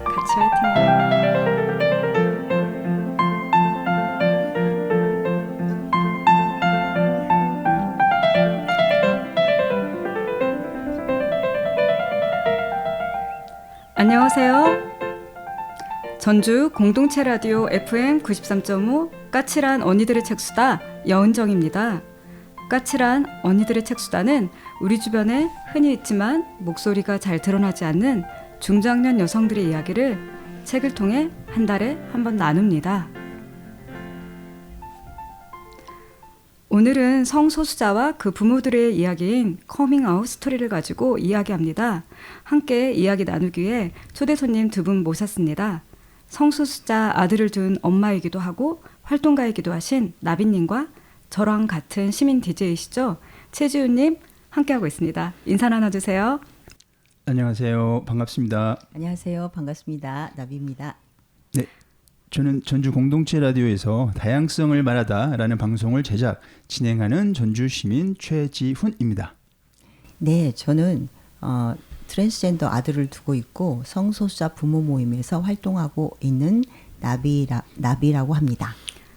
같이 화이팅해요. 안녕하세요. 전주 공동체 라디오 FM 93.5 까칠한 언니들의 책수다 여은정입니다. 까칠한 언니들의 책수다는 우리 주변에 흔히 있지만 목소리가 잘 드러나지 않는 중장년 여성들의 이야기를 책을 통해 한 달에 한 번 나눕니다. 오늘은 성소수자와 그 부모들의 이야기인 커밍아웃 스토리를 가지고 이야기합니다. 함께 이야기 나누기 위해 초대 손님 두 분 모셨습니다. 성소수자 아들을 둔 엄마이기도 하고 활동가이기도 하신 나비님과 저랑 같은 시민 DJ이시죠. 최지훈님 함께하고 있습니다. 인사 나눠주세요. 안녕하세요. 반갑습니다. 안녕하세요. 반갑습니다. 나비입니다. 네, 저는 전주 공동체 라디오에서 다양성을 말하다라는 방송을 제작, 진행하는 전주 시민 최지훈입니다. 네, 저는 트랜스젠더 아들을 두고 있고 성소수자 부모 모임에서 활동하고 있는 나비라고 합니다.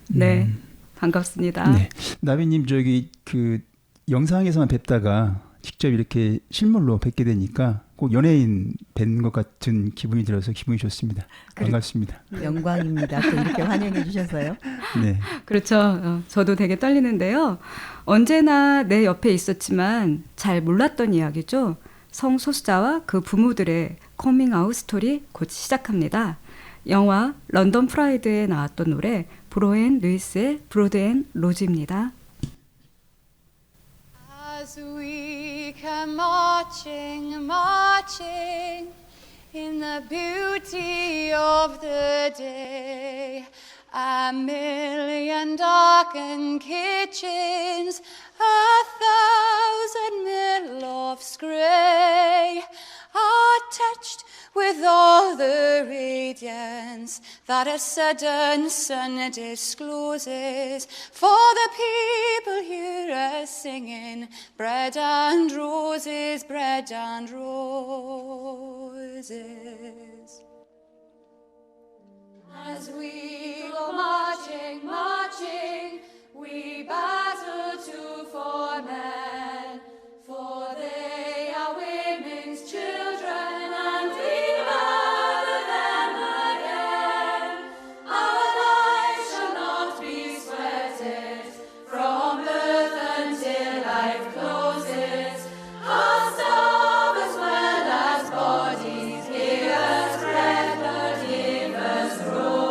네, 반갑습니다. 네, 나비님 저기 그 영상에서만 뵙다가 직접 이렇게 실물로 뵙게 되니까 꼭 연예인 뵌 것 같은 기분이 들어서 기분이 좋습니다. 반갑습니다. 영광입니다. 또 이렇게 환영해 주셔서요. 네, 그렇죠. 저도 되게 떨리는데요. 언제나 내 옆에 있었지만 잘 몰랐던 이야기죠. 성소수자와 그 부모들의 커밍아웃 스토리 곧 시작합니다. 영화 런던 프라이드에 나왔던 노래 브로앤 루이스의 브로드 앤 로즈입니다. As we come marching, marching in the beauty of the day, a million darkened kitchens, a thousand millofts grey, are touched with all the radiance that a sudden sun discloses. For the people hear us singing, bread and roses, bread and roses. As we go marching, marching, we battle to for men, for they are women's children, and we mother them again. Our lives shall not be sweated, from birth until life closes. Our starve as well as bodies, give us bread, but give us roses.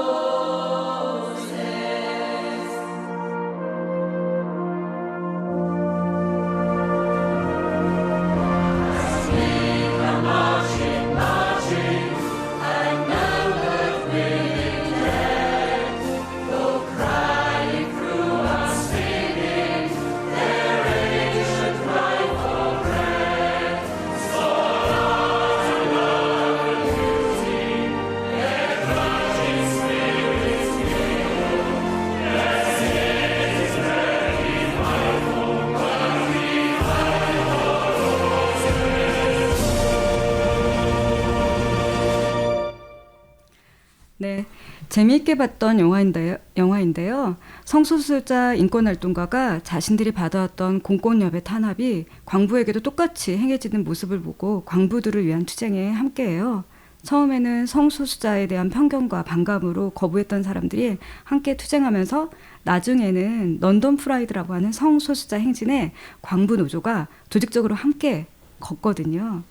네, 재미있게 봤던 영화인데요. 성소수자 인권활동가가 자신들이 받아왔던 공권력의 탄압이 광부에게도 똑같이 행해지는 모습을 보고 광부들을 위한 투쟁에 함께해요. 처음에는 성소수자에 대한 편견과 반감으로 거부했던 사람들이 함께 투쟁하면서 나중에는 런던 프라이드라고 하는 성소수자 행진에 광부 노조가 조직적으로 함께 걷거든요.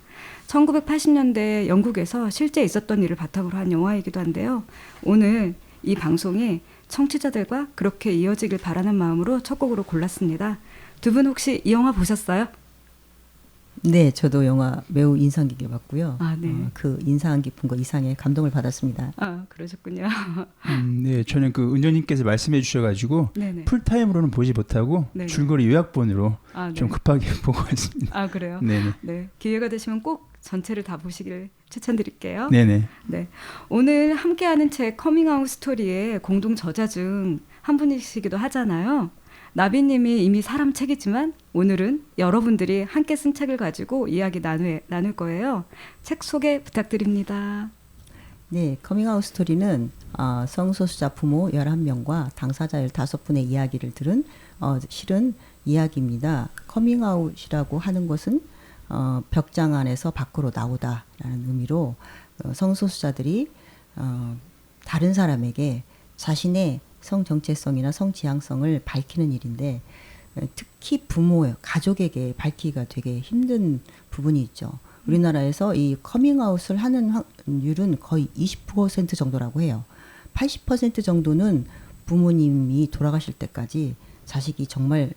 1980년대 영국에서 실제 있었던 일을 바탕으로 한 영화이기도 한데요. 오늘 이 방송이 청취자들과 그렇게 이어지길 바라는 마음으로 첫 곡으로 골랐습니다. 두 분 혹시 이 영화 보셨어요? 네, 저도 영화 매우 인상 깊게 봤고요. 아, 네. 그 인상 깊은 거 이상의 감동을 받았습니다. 아, 그러셨군요. 네, 저는 그 은현님께서 말씀해 주셔가지고 네네. 풀타임으로는 보지 못하고 네네. 줄거리 요약본으로 아, 네. 좀 급하게 보고 왔습니다. 아, 그래요? 네네. 네, 기회가 되시면 꼭 전체를 다 보시길 추천드릴게요. 네네. 네, 오늘 함께하는 책 커밍아웃 스토리의 공동 저자 중 한 분이시기도 하잖아요. 나비님이 이미 사람 책이지만 오늘은 여러분들이 함께 쓴 책을 가지고 이야기 나눌 거예요. 책 소개 부탁드립니다. 네, 커밍아웃 스토리는 성소수자 부모 11명과 당사자 15분의 이야기를 들은 실은 이야기입니다. 커밍아웃이라고 하는 것은 벽장 안에서 밖으로 나오다라는 의미로 성소수자들이 다른 사람에게 자신의 성 정체성이나 성 지향성을 밝히는 일인데 특히 부모, 가족에게 밝히기가 되게 힘든 부분이 있죠. 우리나라에서 이 커밍아웃을 하는 확률은 거의 20% 정도라고 해요. 80% 정도는 부모님이 돌아가실 때까지 자식이 정말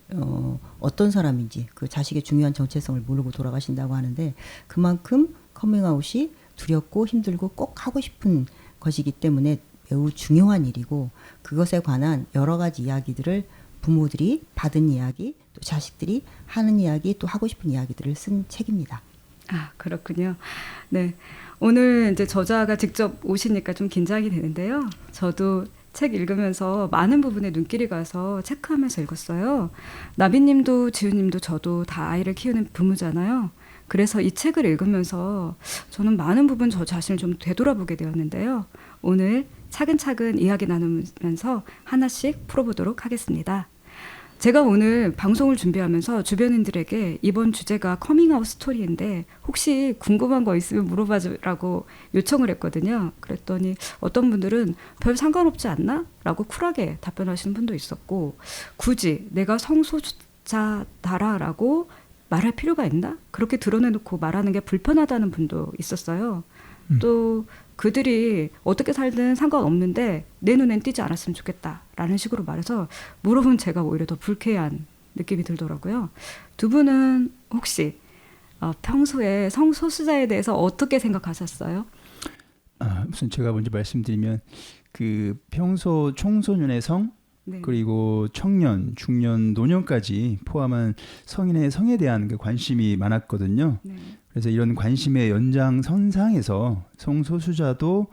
어떤 사람인지 그 자식의 중요한 정체성을 모르고 돌아가신다고 하는데 그만큼 커밍아웃이 두렵고 힘들고 꼭 하고 싶은 것이기 때문에 매우 중요한 일이고 그것에 관한 여러 가지 이야기들을 부모들이 받은 이야기 또 자식들이 하는 이야기 또 하고 싶은 이야기들을 쓴 책입니다. 아, 그렇군요. 네. 오늘 이제 저자가 직접 오시니까 좀 긴장이 되는데요. 저도 책 읽으면서 많은 부분에 눈길이 가서 체크하면서 읽었어요. 나비님도 지우님도 저도 다 아이를 키우는 부모잖아요. 그래서 이 책을 읽으면서 저는 많은 부분 저 자신을 좀 되돌아보게 되었는데요. 오늘 차근차근 이야기 나누면서 하나씩 풀어보도록 하겠습니다. 제가 오늘 방송을 준비하면서 주변인들에게 이번 주제가 커밍아웃 스토리인데 혹시 궁금한 거 있으면 물어봐주라고 요청을 했거든요. 그랬더니 어떤 분들은 별 상관없지 않나? 라고 쿨하게 답변하시는 분도 있었고 굳이 내가 성소수자다라고 말할 필요가 있나? 그렇게 드러내놓고 말하는 게 불편하다는 분도 있었어요. 또 그들이 어떻게 살든 상관없는데 내 눈엔 띄지 않았으면 좋겠다라는 식으로 말해서 물어본 제가 오히려 더 불쾌한 느낌이 들더라고요. 두 분은 혹시 평소에 성소수자에 대해서 어떻게 생각하셨어요? 우선 제가 먼저 말씀드리면 그 평소 청소년의 성 네. 그리고 청년, 중년, 노년까지 포함한 성인의 성에 대한 그 관심이 많았거든요. 네. 그래서 이런 관심의 연장선상에서 성소수자도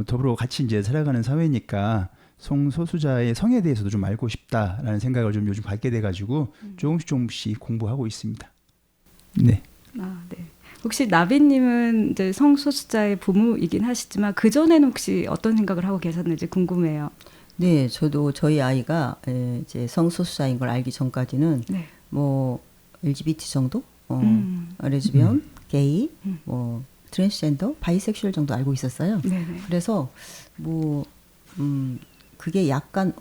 더불어 같이 이제 살아가는 사회니까 성소수자의 성에 대해서도 좀 알고 싶다라는 생각을 좀 요즘 갖게 돼가지고 조금씩 공부하고 있습니다. 네. 네. 혹시 나비님은 이제 성소수자의 부모이긴 하시지만 그 전에는 혹시 어떤 생각을 하고 계셨는지 궁금해요. 네, 저도 저희 아이가 이제 성소수자인 걸 알기 전까지는 네. 뭐 LGBT 정도, 레즈비언, 게이, 뭐 트랜스젠더, 바이섹슈얼 정도 알고 있었어요. 네네. 그래서 뭐 그게 약간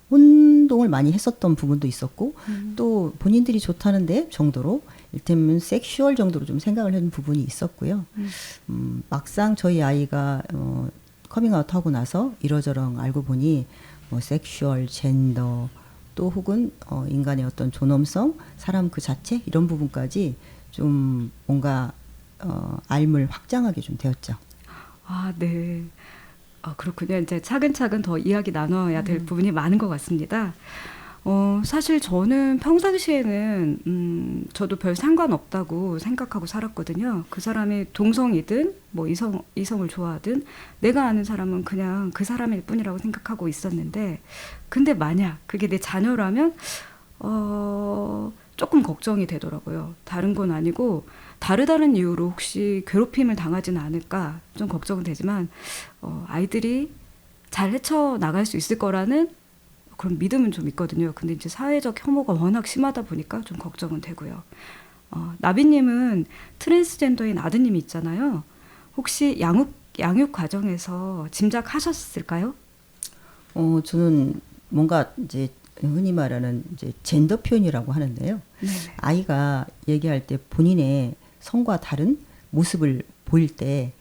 혼동을 많이 했었던 부분도 있었고 또 본인들이 좋다는데 정도로 일테면 섹슈얼 정도로 좀 생각을 하는 부분이 있었고요. 막상 저희 아이가 커밍아웃 하고 나서 이러저러 알고 보니 뭐 섹슈얼, 젠더 또 혹은 인간의 어떤 존엄성, 사람 그 자체 이런 부분까지 좀 뭔가 알물 확장하게 좀 되었죠. 아, 네. 그렇군요. 이제 차근차근 더 이야기 나눠야 될 부분이 많은 것 같습니다. 사실 저는 평상시에는 저도 별 상관없다고 생각하고 살았거든요. 그 사람이 동성이든 뭐 이성을 좋아하든 내가 아는 사람은 그냥 그 사람일 뿐이라고 생각하고 있었는데 근데 만약 그게 내 자녀라면 조금 걱정이 되더라고요. 다른 건 아니고 다르다는 이유로 혹시 괴롭힘을 당하지는 않을까 좀 걱정은 되지만 아이들이 잘 헤쳐나갈 수 있을 거라는 그런 믿음은 좀 있거든요. 근데 이제 사회적 혐오가 워낙 심하다 보니까 좀 걱정은 되고요. 나비님은 트랜스젠더인 아드님이 있잖아요. 혹시 양육 과정에서 짐작하셨을까요? 저는 뭔가 이제 흔히 말하는 이제 젠더 표현이라고 하는데요. 네네. 아이가 얘기할 때 본인의 성과 다른 모습을 보일 때,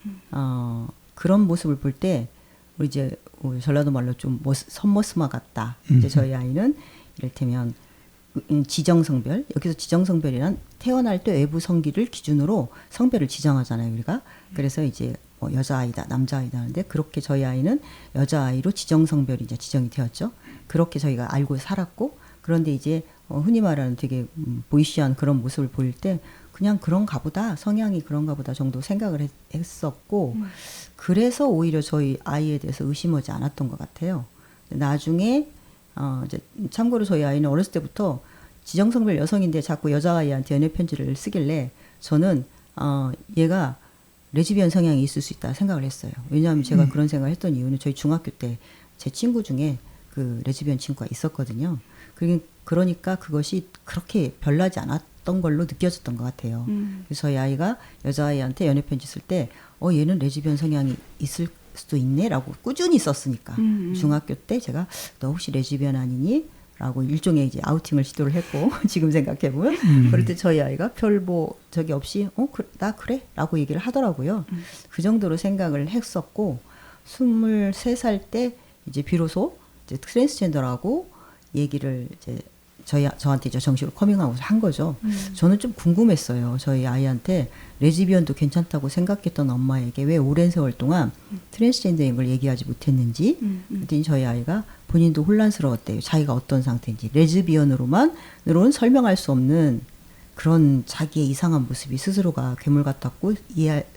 그런 모습을 볼 때, 우리 이제 전라도 말로 좀 선머스마 같다. 이제 저희 아이는 이를테면 지정성별, 여기서 지정성별이란 태어날 때 외부 성기를 기준으로 성별을 지정하잖아요, 우리가. 그래서 이제 뭐 여자아이다, 남자아이다 하는데 그렇게 저희 아이는 여자아이로 지정성별이 이제 지정이 되었죠. 그렇게 저희가 알고 살았고, 그런데 이제 흔히 말하는 되게 보이시한 그런 모습을 보일 때 그냥 그런가 보다, 성향이 그런가 보다 정도 생각을 했었고, 그래서 오히려 저희 아이에 대해서 의심하지 않았던 것 같아요. 나중에 이제 참고로 저희 아이는 어렸을 때부터 지정성별 여성인데 자꾸 여자아이한테 연애 편지를 쓰길래 저는 얘가 레즈비언 성향이 있을 수 있다 생각을 했어요. 왜냐하면 제가 그런 생각을 했던 이유는 저희 중학교 때 제 친구 중에 그 레즈비언 친구가 있었거든요. 그러니까 그것이 그렇게 별나지 않았던 걸로 느껴졌던 것 같아요. 그래서 저희 아이가 여자아이한테 연애편지 쓸 때 얘는 레즈비언 성향이 있을 수도 있네라고 꾸준히 썼으니까 중학교 때 제가 너 혹시 레즈비언 아니니? 라고 일종의 이제 아우팅을 시도를 했고 지금 생각해 보면 그럴 때 저희 아이가 별 뭐 적이 없이 나 그래? 라고 얘기를 하더라고요. 그 정도로 생각을 했었고 23살 때 이제 비로소 이제 트랜스젠더라고 얘기를 이제 저한테 이제 정식으로 커밍아웃을 한 거죠. 저는 좀 궁금했어요. 저희 아이한테 레즈비언도 괜찮다고 생각했던 엄마에게 왜 오랜 세월 동안 트랜스젠더인 걸 얘기하지 못했는지. 그랬더니 저희 아이가 본인도 혼란스러웠대요. 자기가 어떤 상태인지. 레즈비언으로는 설명할 수 없는 그런 자기의 이상한 모습이 스스로가 괴물 같았고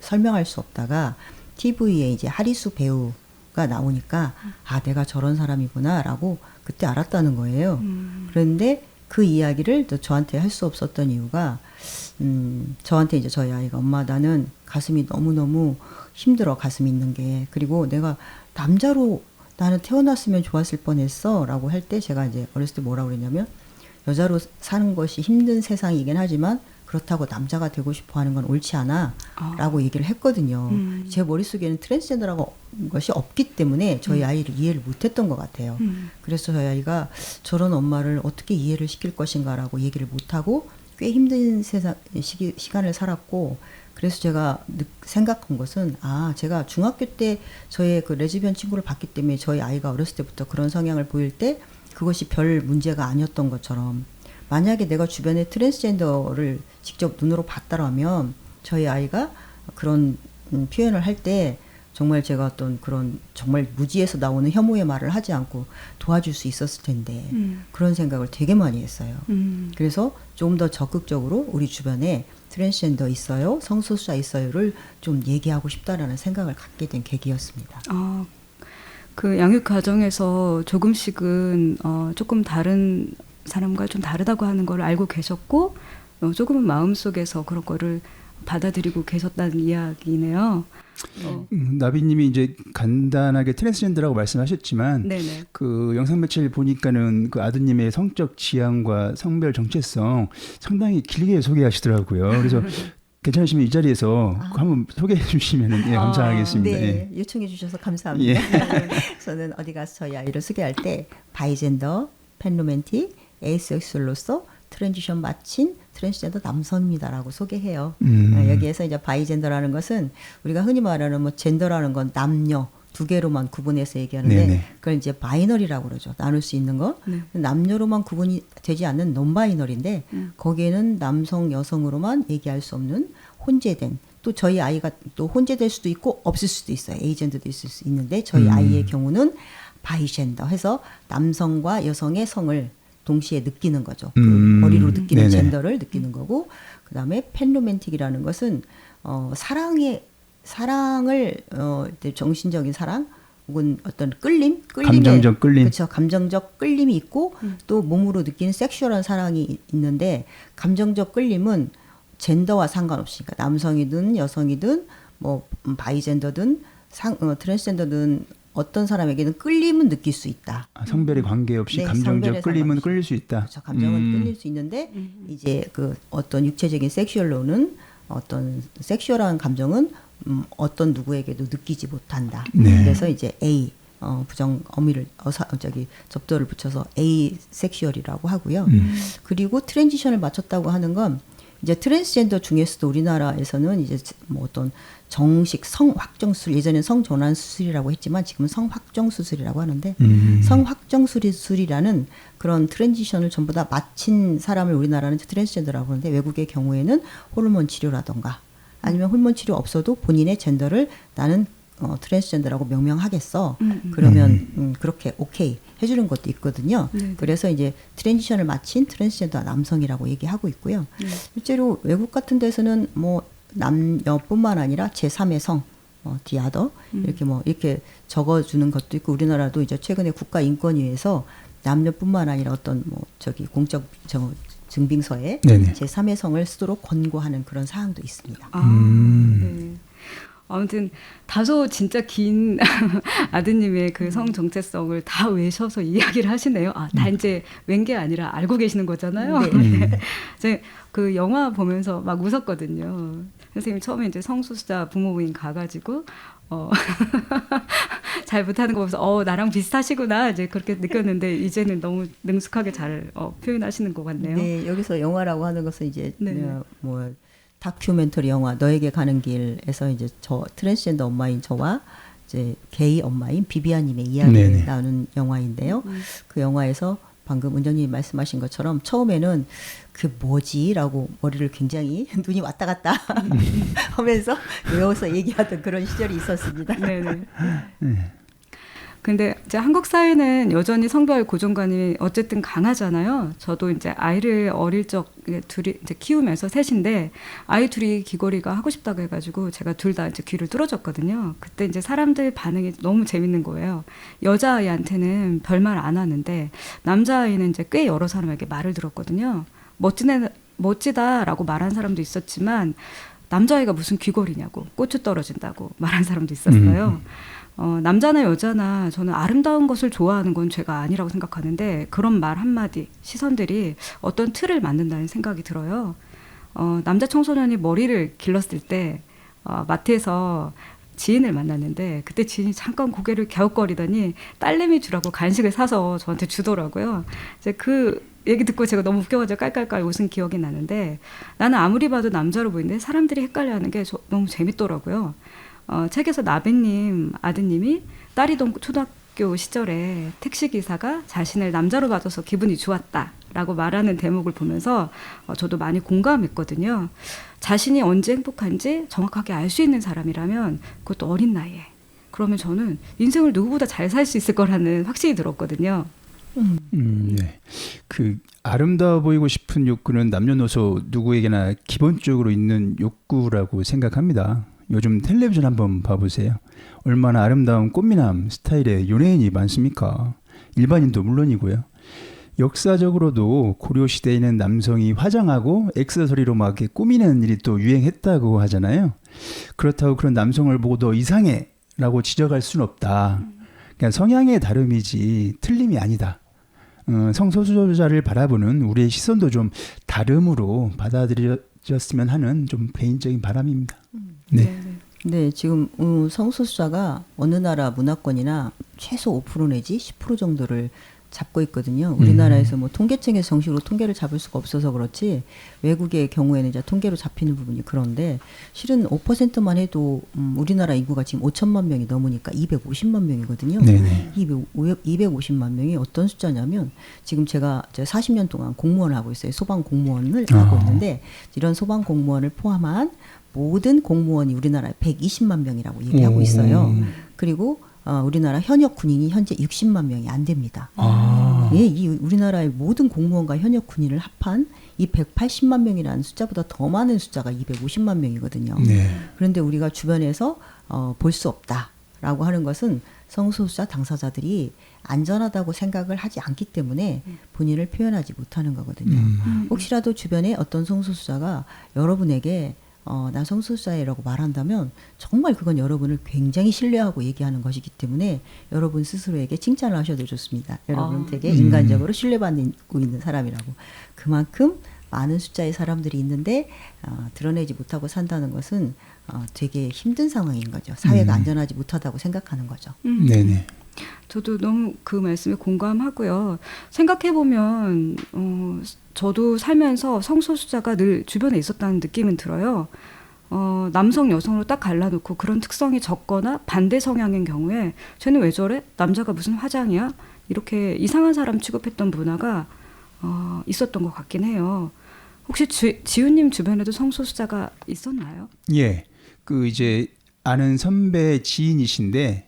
설명할 수 없다가 TV에 이제 하리수 배우가 나오니까 내가 저런 사람이구나라고 그때 알았다는 거예요. 그런데 그 이야기를 또 저한테 할 수 없었던 이유가 저한테 이제 저희 아이가 엄마 나는 가슴이 너무너무 힘들어 가슴이 있는 게 그리고 내가 남자로 나는 태어났으면 좋았을 뻔했어 라고 할 때 제가 이제 어렸을 때 뭐라고 그랬냐면 여자로 사는 것이 힘든 세상이긴 하지만 그렇다고 남자가 되고 싶어 하는 건 옳지 않아 라고 얘기를 했거든요. 제 머릿속에는 트랜스젠더라고 것이 없기 때문에 저희 아이를 이해를 못했던 것 같아요. 그래서 저희 아이가 저런 엄마를 어떻게 이해를 시킬 것인가 라고 얘기를 못하고 꽤 힘든 시간을 살았고 그래서 제가 생각한 것은 제가 중학교 때 저의 그 레즈비언 친구를 봤기 때문에 저희 아이가 어렸을 때부터 그런 성향을 보일 때 그것이 별 문제가 아니었던 것처럼 만약에 내가 주변에 트랜스젠더를 직접 눈으로 봤다라면 저희 아이가 그런 표현을 할 때 정말 제가 어떤 그런 정말 무지에서 나오는 혐오의 말을 하지 않고 도와줄 수 있었을 텐데 그런 생각을 되게 많이 했어요. 그래서 좀 더 적극적으로 우리 주변에 트랜스젠더 있어요, 성소수자 있어요를 좀 얘기하고 싶다라는 생각을 갖게 된 계기였습니다. 그 양육 과정에서 조금씩은 조금 다른 사람과 좀 다르다고 하는 걸 알고 계셨고 조금은 마음속에서 그런 거를 받아들이고 계셨다는 이야기네요. 나비님이 이제 간단하게 트랜스젠더라고 말씀하셨지만 네네. 그 영상 매체를 보니까는 그 아드님의 성적 지향과 성별 정체성 상당히 길게 소개하시더라고요. 그래서 괜찮으시면 이 자리에서 한번 소개해 주시면 감사하겠습니다. 네, 요청해 주셔서 감사합니다. 저는 어디 가서 저희 아이를 소개할 때 바이젠더, 팬로맨틱, 에이섹슈얼로서 트랜지션 마친 트랜스젠더 남성입니다라고 소개해요. 여기에서 이제 바이젠더라는 것은 우리가 흔히 말하는 뭐 젠더라는 건 남녀 두 개로만 구분해서 얘기하는데 네네. 그걸 이제 바이너리라고 그러죠. 나눌 수 있는 거. 남녀로만 구분이 되지 않는 논바이너리인데 거기에는 남성, 여성으로만 얘기할 수 없는 혼재된 또 저희 아이가 또 혼재될 수도 있고 없을 수도 있어요. 에이젠더도 있을 수 있는데 저희 아이의 경우는 바이젠더 해서 남성과 여성의 성을 동시에 느끼는 거죠. 그 머리로 느끼는 네네. 젠더를 느끼는 거고 그다음에 팬로맨틱이라는 것은 사랑을 정신적인 사랑 혹은 어떤 끌림의 감정적 끌림. 그렇죠. 감정적 끌림이 있고 또 몸으로 느끼는 섹슈얼한 사랑이 있는데 감정적 끌림은 젠더와 상관없이 그러니까 남성이든 여성이든 뭐 바이젠더든 트랜스젠더든 어떤 사람에게는 끌림은 느낄 수 있다. 성별에 관계없이 네, 감정적 성별에 끌림은 상관없이. 끌릴 수 있다. 그렇죠. 감정은 끌릴 수 있는데 이제 그 어떤 육체적인 섹슈얼로는 어떤 섹슈얼한 감정은 어떤 누구에게도 느끼지 못한다. 네. 그래서 이제 A 부정 어미를 접두어를 붙여서 A 섹슈얼이라고 하고요. 그리고 트랜지션을 마쳤다고 하는 건 이제 트랜스젠더 중에서도 우리나라에서는 이제 뭐 어떤 정식 성확정 수술 예전엔 성전환 수술이라고 했지만 지금은 성확정 수술이라고 하는데 성확정 수술이라는 그런 트랜지션을 전부 다 마친 사람을 우리나라는 트랜스젠더라고 하는데 외국의 경우에는 호르몬 치료라던가 아니면 호르몬 치료 없어도 본인의 젠더를 나는 트랜스젠더라고 명명하겠어. 그러면 그렇게 오케이 해주는 것도 있거든요. 그래서 이제 트랜지션을 마친 트랜스젠더 남성이라고 얘기하고 있고요. 실제로 외국 같은 데서는 뭐 남녀뿐만 아니라 제3의 성, 디아더 이렇게 적어주는 것도 있고 우리나라도 이제 최근에 국가인권위에서 남녀뿐만 아니라 어떤 공적 증빙서에 네네. 제3의 성을 쓰도록 권고하는 그런 사항도 있습니다. 네. 아무튼 다소 진짜 긴 아드님의 그 성 정체성을 다 외셔서 이야기를 하시네요. 아, 다 이제 웬 게 아니라 알고 계시는 거잖아요. 네. 제가 그 영화 보면서 막 웃었거든요. 선생님이 처음에 이제 성소수자 부모님 가가지고 잘 못하는 거 보면서 나랑 비슷하시구나 이제 그렇게 느꼈는데 이제는 너무 능숙하게 잘 표현하시는 것 같네요. 네, 여기서 영화라고 하는 것은 이제 네네. 뭐 다큐멘터리 영화 너에게 가는 길에서 이제 저 트랜스젠더 엄마인 저와 이제 게이 엄마인 비비아님의 이야기를 네네. 나누는 영화인데요. 그 영화에서 방금 은정님이 말씀하신 것처럼 처음에는 그 뭐지라고 머리를 굉장히 눈이 왔다 갔다 하면서 외워서 얘기하던 그런 시절이 있었습니다. 네네. 근데 이제 한국 사회는 여전히 성별 고정관이 어쨌든 강하잖아요. 저도 이제 아이를 어릴 적 둘이 이제 키우면서 셋인데 아이 둘이 귀걸이가 하고 싶다고 해가지고 제가 둘 다 이제 귀를 뚫어줬거든요. 그때 이제 사람들 반응이 너무 재밌는 거예요. 여자아이한테는 별말 안 하는데 남자아이는 이제 꽤 여러 사람에게 말을 들었거든요. 멋지다라고 말한 사람도 있었지만 남자아이가 무슨 귀걸이냐고 고추 떨어진다고 말한 사람도 있었어요. 남자나 여자나 저는 아름다운 것을 좋아하는 건 죄가 아니라고 생각하는데 그런 말 한마디, 시선들이 어떤 틀을 만든다는 생각이 들어요. 남자 청소년이 머리를 길렀을 때 마트에서 지인을 만났는데 그때 지인이 잠깐 고개를 갸웃거리더니 딸내미 주라고 간식을 사서 저한테 주더라고요. 이제 그 얘기 듣고 제가 너무 웃겨가지고 깔깔깔 웃은 기억이 나는데 나는 아무리 봐도 남자로 보이는데 사람들이 헷갈려하는 게 너무 재밌더라고요. 책에서 나베님 아드님이 딸이던 초등학교 시절에 택시기사가 자신을 남자로 봐줘서 기분이 좋았다라고 말하는 대목을 보면서 저도 많이 공감했거든요. 자신이 언제 행복한지 정확하게 알 수 있는 사람이라면 그것도 어린 나이에 그러면 저는 인생을 누구보다 잘 살 수 있을 거라는 확신이 들었거든요. 네. 그 아름다워 보이고 싶은 욕구는 남녀노소 누구에게나 기본적으로 있는 욕구라고 생각합니다. 요즘 텔레비전 한번 봐보세요. 얼마나 아름다운 꽃미남 스타일의 연예인이 많습니까? 일반인도 물론이고요. 역사적으로도 고려시대에는 남성이 화장하고 액세서리로 막 이렇게 꾸미는 일이 또 유행했다고 하잖아요. 그렇다고 그런 남성을 보고 너 이상해 라고 지적할 수는 없다. 그냥 성향의 다름이지 틀림이 아니다. 성소수자를 바라보는 우리의 시선도 좀 다름으로 받아들여졌으면 하는 좀 개인적인 바람입니다. 네. 네, 지금 성소수자가 어느 나라 문화권이나 최소 5% 내지 10% 정도를 잡고 있거든요. 우리나라에서 뭐 통계청에서 정식으로 통계를 잡을 수가 없어서 그렇지 외국의 경우에는 이제 통계로 잡히는 부분이 그런데 실은 5%만 해도 우리나라 인구가 지금 5천만 명이 넘으니까 250만 명이거든요. 네네. 250만 명이 어떤 숫자냐면 지금 제가 40년 동안 공무원을 하고 있어요. 소방 공무원을 하고 있는데 이런 소방 공무원을 포함한 모든 공무원이 우리나라에 120만 명이라고 얘기하고 있어요. 그리고 우리나라 현역 군인이 현재 60만 명이 안 됩니다. 예, 이 우리나라의 모든 공무원과 현역 군인을 합한 이 180만 명이라는 숫자보다 더 많은 숫자가 250만 명이거든요. 네. 그런데 우리가 주변에서 볼 수 없다라고 하는 것은 성소수자 당사자들이 안전하다고 생각을 하지 않기 때문에 본인을 표현하지 못하는 거거든요. 혹시라도 주변에 어떤 성소수자가 여러분에게 나 성소수자라고 말한다면 정말 그건 여러분을 굉장히 신뢰하고 얘기하는 것이기 때문에 여러분 스스로에게 칭찬을 하셔도 좋습니다. 여러분 되게 인간적으로 신뢰받고 있는 사람이라고. 그만큼 많은 숫자의 사람들이 있는데 드러내지 못하고 산다는 것은 되게 힘든 상황인 거죠. 사회가 안전하지 못하다고 생각하는 거죠. 네네. 저도 너무 그 말씀에 공감하고요. 생각해보면 저도 살면서 성소수자가 늘 주변에 있었다는 느낌은 들어요. 남성, 여성으로 딱 갈라놓고 그런 특성이 적거나 반대 성향인 경우에 쟤는 왜 저래? 남자가 무슨 화장이야? 이렇게 이상한 사람 취급했던 문화가 있었던 것 같긴 해요. 혹시 지훈님 주변에도 성소수자가 있었나요? 예. 그 이제 아는 선배 지인이신데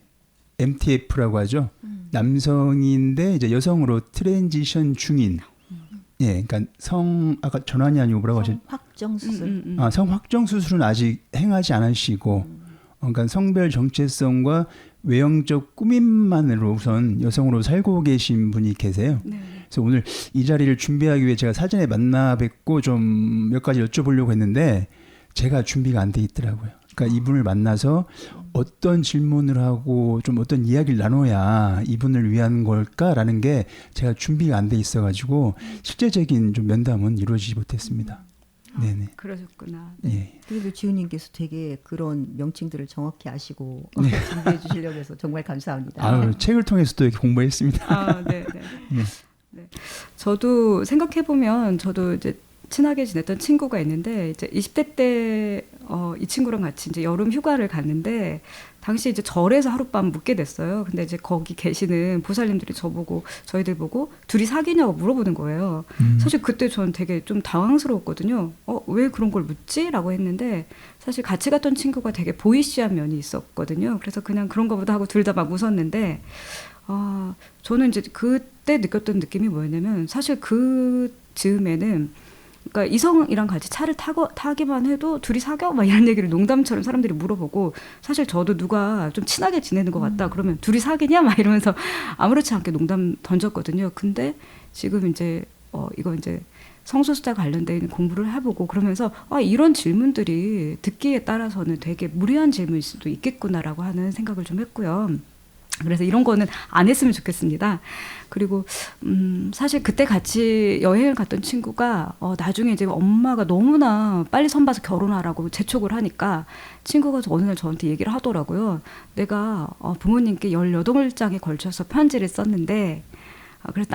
MTF라고 하죠. 남성인데 이제 여성으로 트랜지션 중인. 예, 그러니까 아까 전환이 아니고 뭐라고 하셨죠? 확정 수술. 성확정 수술은 아직 행하지 않으시고, 그러니까 성별 정체성과 외형적 꾸밈만으로 우선 여성으로 살고 계신 분이 계세요. 네. 그래서 오늘 이 자리를 준비하기 위해 제가 사전에 만나 뵙고 좀 몇 가지 여쭤보려고 했는데 제가 준비가 안 돼 있더라고요. 그러니까 이분을 만나서 어떤 질문을 하고 좀 어떤 이야기를 나눠야 이분을 위한 걸까라는 게 제가 준비가 안 돼 있어가지고 실제적인 좀 면담은 이루어지지 못했습니다. 네네. 그러셨구나. 예. 그래도 지훈님께서 되게 그런 명칭들을 정확히 아시고 네. 준비해 주시려고 해서 정말 감사합니다. 아유, 책을 통해서도 이렇게 공부했습니다. 아, 네, 네. 예. 네. 저도 생각해 보면 저도 이제 친하게 지냈던 친구가 있는데 이제 20대 때 이 친구랑 같이 이제 여름 휴가를 갔는데 당시 이제 절에서 하룻밤 묵게 됐어요. 근데 이제 거기 계시는 보살님들이 저희들 보고 둘이 사귀냐고 물어보는 거예요. 사실 그때 저는 되게 좀 당황스러웠거든요. 왜 그런 걸 묻지?라고 했는데 사실 같이 갔던 친구가 되게 보이시한 면이 있었거든요. 그래서 그냥 그런 거보다 하고 둘 다 막 웃었는데 저는 이제 그때 느꼈던 느낌이 뭐였냐면 사실 그 즈음에는 그러니까 이성이랑 같이 차를 타기만 해도 둘이 사겨? 막 이런 얘기를 농담처럼 사람들이 물어보고 사실 저도 누가 좀 친하게 지내는 것 같다 그러면 둘이 사귀냐? 막 이러면서 아무렇지 않게 농담 던졌거든요. 근데 지금 이제 이거 이제 성소수자 관련된 공부를 해보고 그러면서 이런 질문들이 듣기에 따라서는 되게 무리한 질문일 수도 있겠구나라고 하는 생각을 좀 했고요. 그래서 이런 거는 안 했으면 좋겠습니다. 그리고 사실 그때 같이 여행을 갔던 친구가 나중에 이제 엄마가 너무나 빨리 선봐서 결혼하라고 재촉을 하니까 친구가 어느 날 저한테 얘기를 하더라고요. 내가 부모님께 18장에 걸쳐서 편지를 썼는데 그래서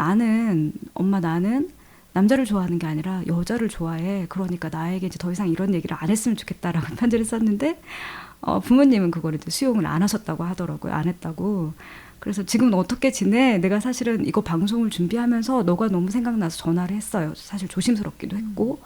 엄마 나는 남자를 좋아하는 게 아니라 여자를 좋아해. 그러니까 나에게 이제 더 이상 이런 얘기를 안 했으면 좋겠다라고 편지를 썼는데 부모님은 그걸 이제 수용을 안 하셨다고 하더라고요. 안 했다고. 그래서 지금은 어떻게 지내? 내가 사실은 이거 방송을 준비하면서 너가 너무 생각나서 전화를 했어요. 사실 조심스럽기도 했고.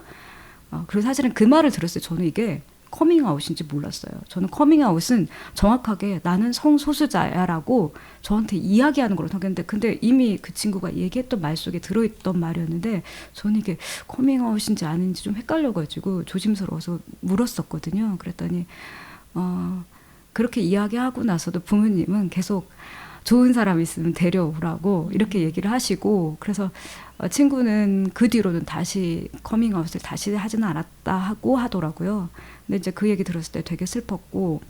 그리고 사실은 그 말을 들었을 때 저는 이게 커밍아웃인지 몰랐어요. 저는 커밍아웃은 정확하게 나는 성소수자야라고 저한테 이야기하는 걸로 생각했는데 근데 이미 그 친구가 얘기했던 말 속에 들어있던 말이었는데 저는 이게 커밍아웃인지 아닌지 좀 헷갈려가지고 조심스러워서 물었었거든요. 그랬더니 그렇게 이야기하고 나서도 부모님은 계속 좋은 사람 있으면 데려오라고 이렇게 얘기를 하시고 그래서 친구는 그 뒤로는 다시 커밍아웃을 다시 하지는 않았다 하고 하더라고요. 근데 이제 그 얘기 들었을 때 되게 슬펐고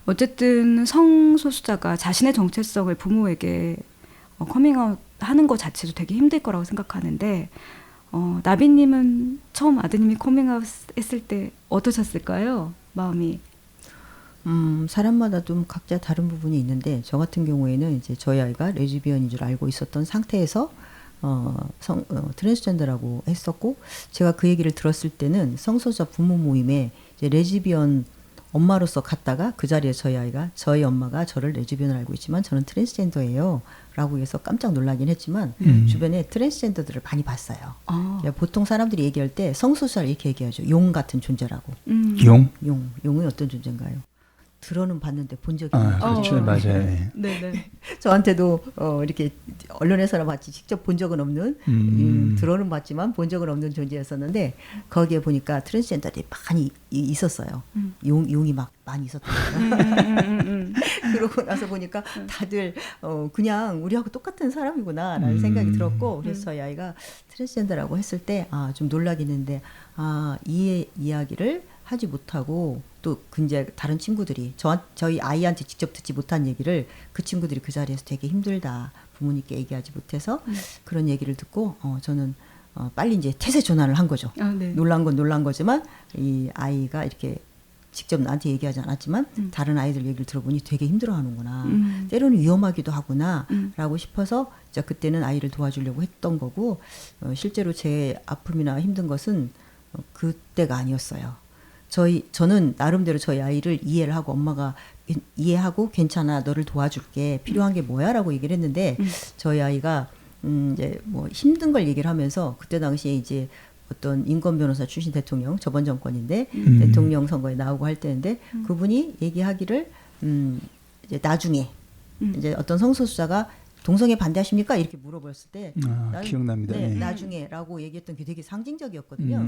어쨌든 성소수자가 자신의 정체성을 부모에게 커밍아웃 하는 것 자체도 되게 힘들 거라고 생각하는데 나비님은 처음 아드님이 커밍아웃 했을 때 어떠셨을까요? 마음이. 사람마다 좀 각자 다른 부분이 있는데 저 같은 경우에는 이제 저희 아이가 레즈비언인 줄 알고 있었던 상태에서 트랜스젠더라고 했었고 제가 그 얘기를 들었을 때는 성소수자 부모 모임에 이제 레즈비언 엄마로서 갔다가 그 자리에 저희 엄마가 저를 레즈비언을 알고 있지만 저는 트랜스젠더예요 라고 해서 깜짝 놀라긴 했지만 주변에 트랜스젠더들을 많이 봤어요. 보통 사람들이 얘기할 때 성소수자를 이렇게 얘기하죠. 용 같은 존재라고. 용은 어떤 존재인가요? 들어는 봤는데 본 적이 없는 그렇죠. 맞아요. 네네. 저한테도 이렇게 언론에서나 봤지 직접 본 적은 없는 들어는 봤지만 본 적은 없는 존재였었는데 거기에 보니까 트랜스젠더들이 많이 있었어요. 용이 막 많이 있었더라고요. 그러고 나서 보니까 다들 그냥 우리하고 똑같은 사람이구나라는 생각이 들었고 그래서 저희 아이가 트랜스젠더라고 했을 때 좀 놀라긴 했는데 이 이야기를 하지 못하고 또 이제 다른 친구들이 저희 아이한테 직접 듣지 못한 얘기를 그 친구들이 그 자리에서 되게 힘들다 부모님께 얘기하지 못해서 그런 얘기를 듣고 저는 빨리 이제 태세 전환을 한 거죠. 네. 놀란 건 놀란 거지만 이 아이가 이렇게 직접 나한테 얘기하지 않았지만 다른 아이들 얘기를 들어보니 되게 힘들어하는구나. 때로는 위험하기도 하구나 라고 싶어서 이제 그때는 아이를 도와주려고 했던 거고 실제로 제 아픔이나 힘든 것은 그때가 아니었어요. 저는 나름대로 저희 아이를 이해를 하고 엄마가 이해하고 괜찮아 너를 도와줄게 필요한 게 뭐야 라고 얘기를 했는데 저희 아이가 이제 뭐 힘든 걸 얘기를 하면서 그때 당시에 이제 어떤 인권 변호사 출신 대통령 저번 정권인데 대통령 선거에 나오고 할 때인데 그분이 얘기하기를 이제 나중에 이제 어떤 성소수자가 동성애 반대하십니까? 이렇게 물어봤을 때 기억납니다. 네, 나중에라고 얘기했던 게 되게 상징적이었거든요.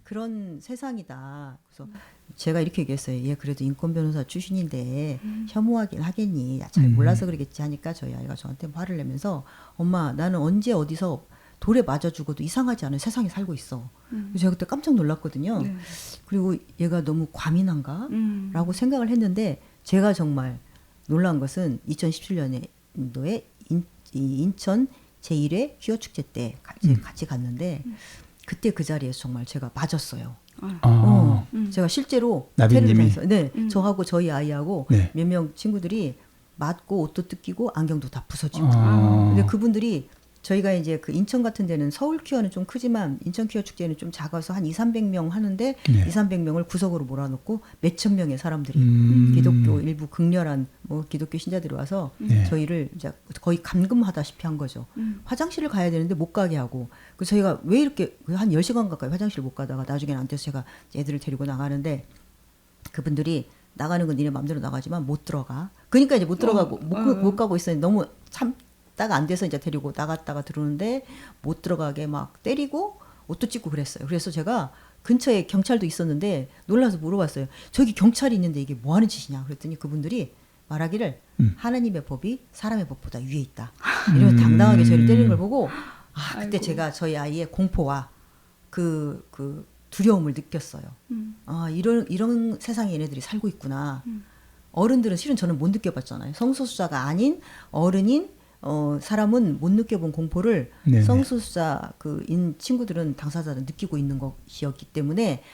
그런 세상이다. 그래서 제가 이렇게 얘기했어요. 얘 그래도 인권 변호사 출신인데 혐오하긴 하겠니? 잘 몰라서 그러겠지 하니까 저희 아이가 저한테 화를 내면서 엄마 나는 언제 어디서 돌에 맞아 죽어도 이상하지 않은 세상에 살고 있어. 제가 그때 깜짝 놀랐거든요. 네. 그리고 얘가 너무 과민한가? 라고 생각을 했는데 제가 정말 놀란 것은 2017년도에 인천 제1회 퀴어 축제 때 같이 갔는데 그때 그 자리에서 정말 제가 맞았어요. 제가 실제로 나비님이? 테레비전에서 네, 저하고 저희 아이하고 네. 몇 명 친구들이 맞고 옷도 뜯기고 안경도 다 부서지고. 아. 근데 그분들이 저희가 이제 그 인천 같은 데는 서울 퀴어는 좀 크지만 인천 퀴어 축제는 좀 작아서 한 2,300명 하는데 네. 2,300명을 구석으로 몰아놓고 몇천 명의 사람들이 기독교 일부 극렬한 뭐 기독교 신자들이 와서 네. 저희를 이제 거의 감금하다시피 한 거죠. 화장실을 가야 되는데 못 가게 하고 그 저희가 왜 이렇게 한 10시간 가까이 화장실 못 가다가 나중에는 안 돼서 제가 애들을 데리고 나가는데 그분들이 나가는 건 니네 마음대로 나가지만 못 들어가. 그러니까 이제 못 들어가고 못 가고 있었는데 너무 참다가 안 돼서 이제 데리고 나갔다가 들어오는데 못 들어가게 막 때리고 옷도 찢고 그랬어요. 그래서 제가 근처에 경찰도 있었는데 놀라서 물어봤어요. 저기 경찰이 있는데 이게 뭐 하는 짓이냐. 그랬더니 그분들이 말하기를 하나님의 법이 사람의 법보다 위에 있다. 이러면 당당하게 저를 때리는 걸 보고 그때 아이고. 제가 저희 아이의 공포와 그 두려움을 느꼈어요. 이런 세상에 얘네들이 살고 있구나. 어른들은 실은 저는 못 느껴봤잖아요. 성소수자가 아닌 어른인 사람은 못 느껴본 공포를 네네. 성소수자 친구들은 당사자들은 느끼고 있는 것이었기 때문에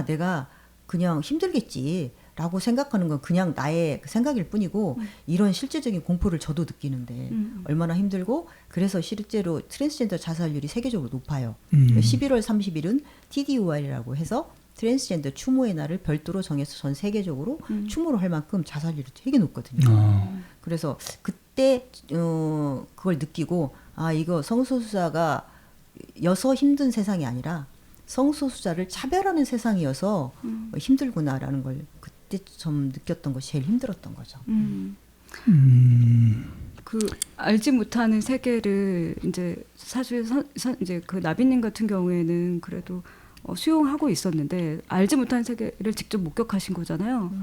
내가 그냥 힘들겠지. 라고 생각하는 건 그냥 나의 생각일 뿐이고 이런 실제적인 공포를 저도 느끼는데 얼마나 힘들고 그래서 실제로 트랜스젠더 자살률이 세계적으로 높아요. 11월 30일은 TDUR이라고 해서 트랜스젠더 추모의 날을 별도로 정해서 전 세계적으로 추모를 할 만큼 자살률이 되게 높거든요. 그래서 그때 그걸 느끼고 이거 성소수자가 여서 힘든 세상이 아니라 성소수자를 차별하는 세상이어서 힘들구나라는 걸 그때 좀 느꼈던 것이 제일 힘들었던 거죠. 그 알지 못하는 세계를 이제 사실 이제 그 나비님 같은 경우에는 그래도 수용하고 있었는데 알지 못하는 세계를 직접 목격하신 거잖아요.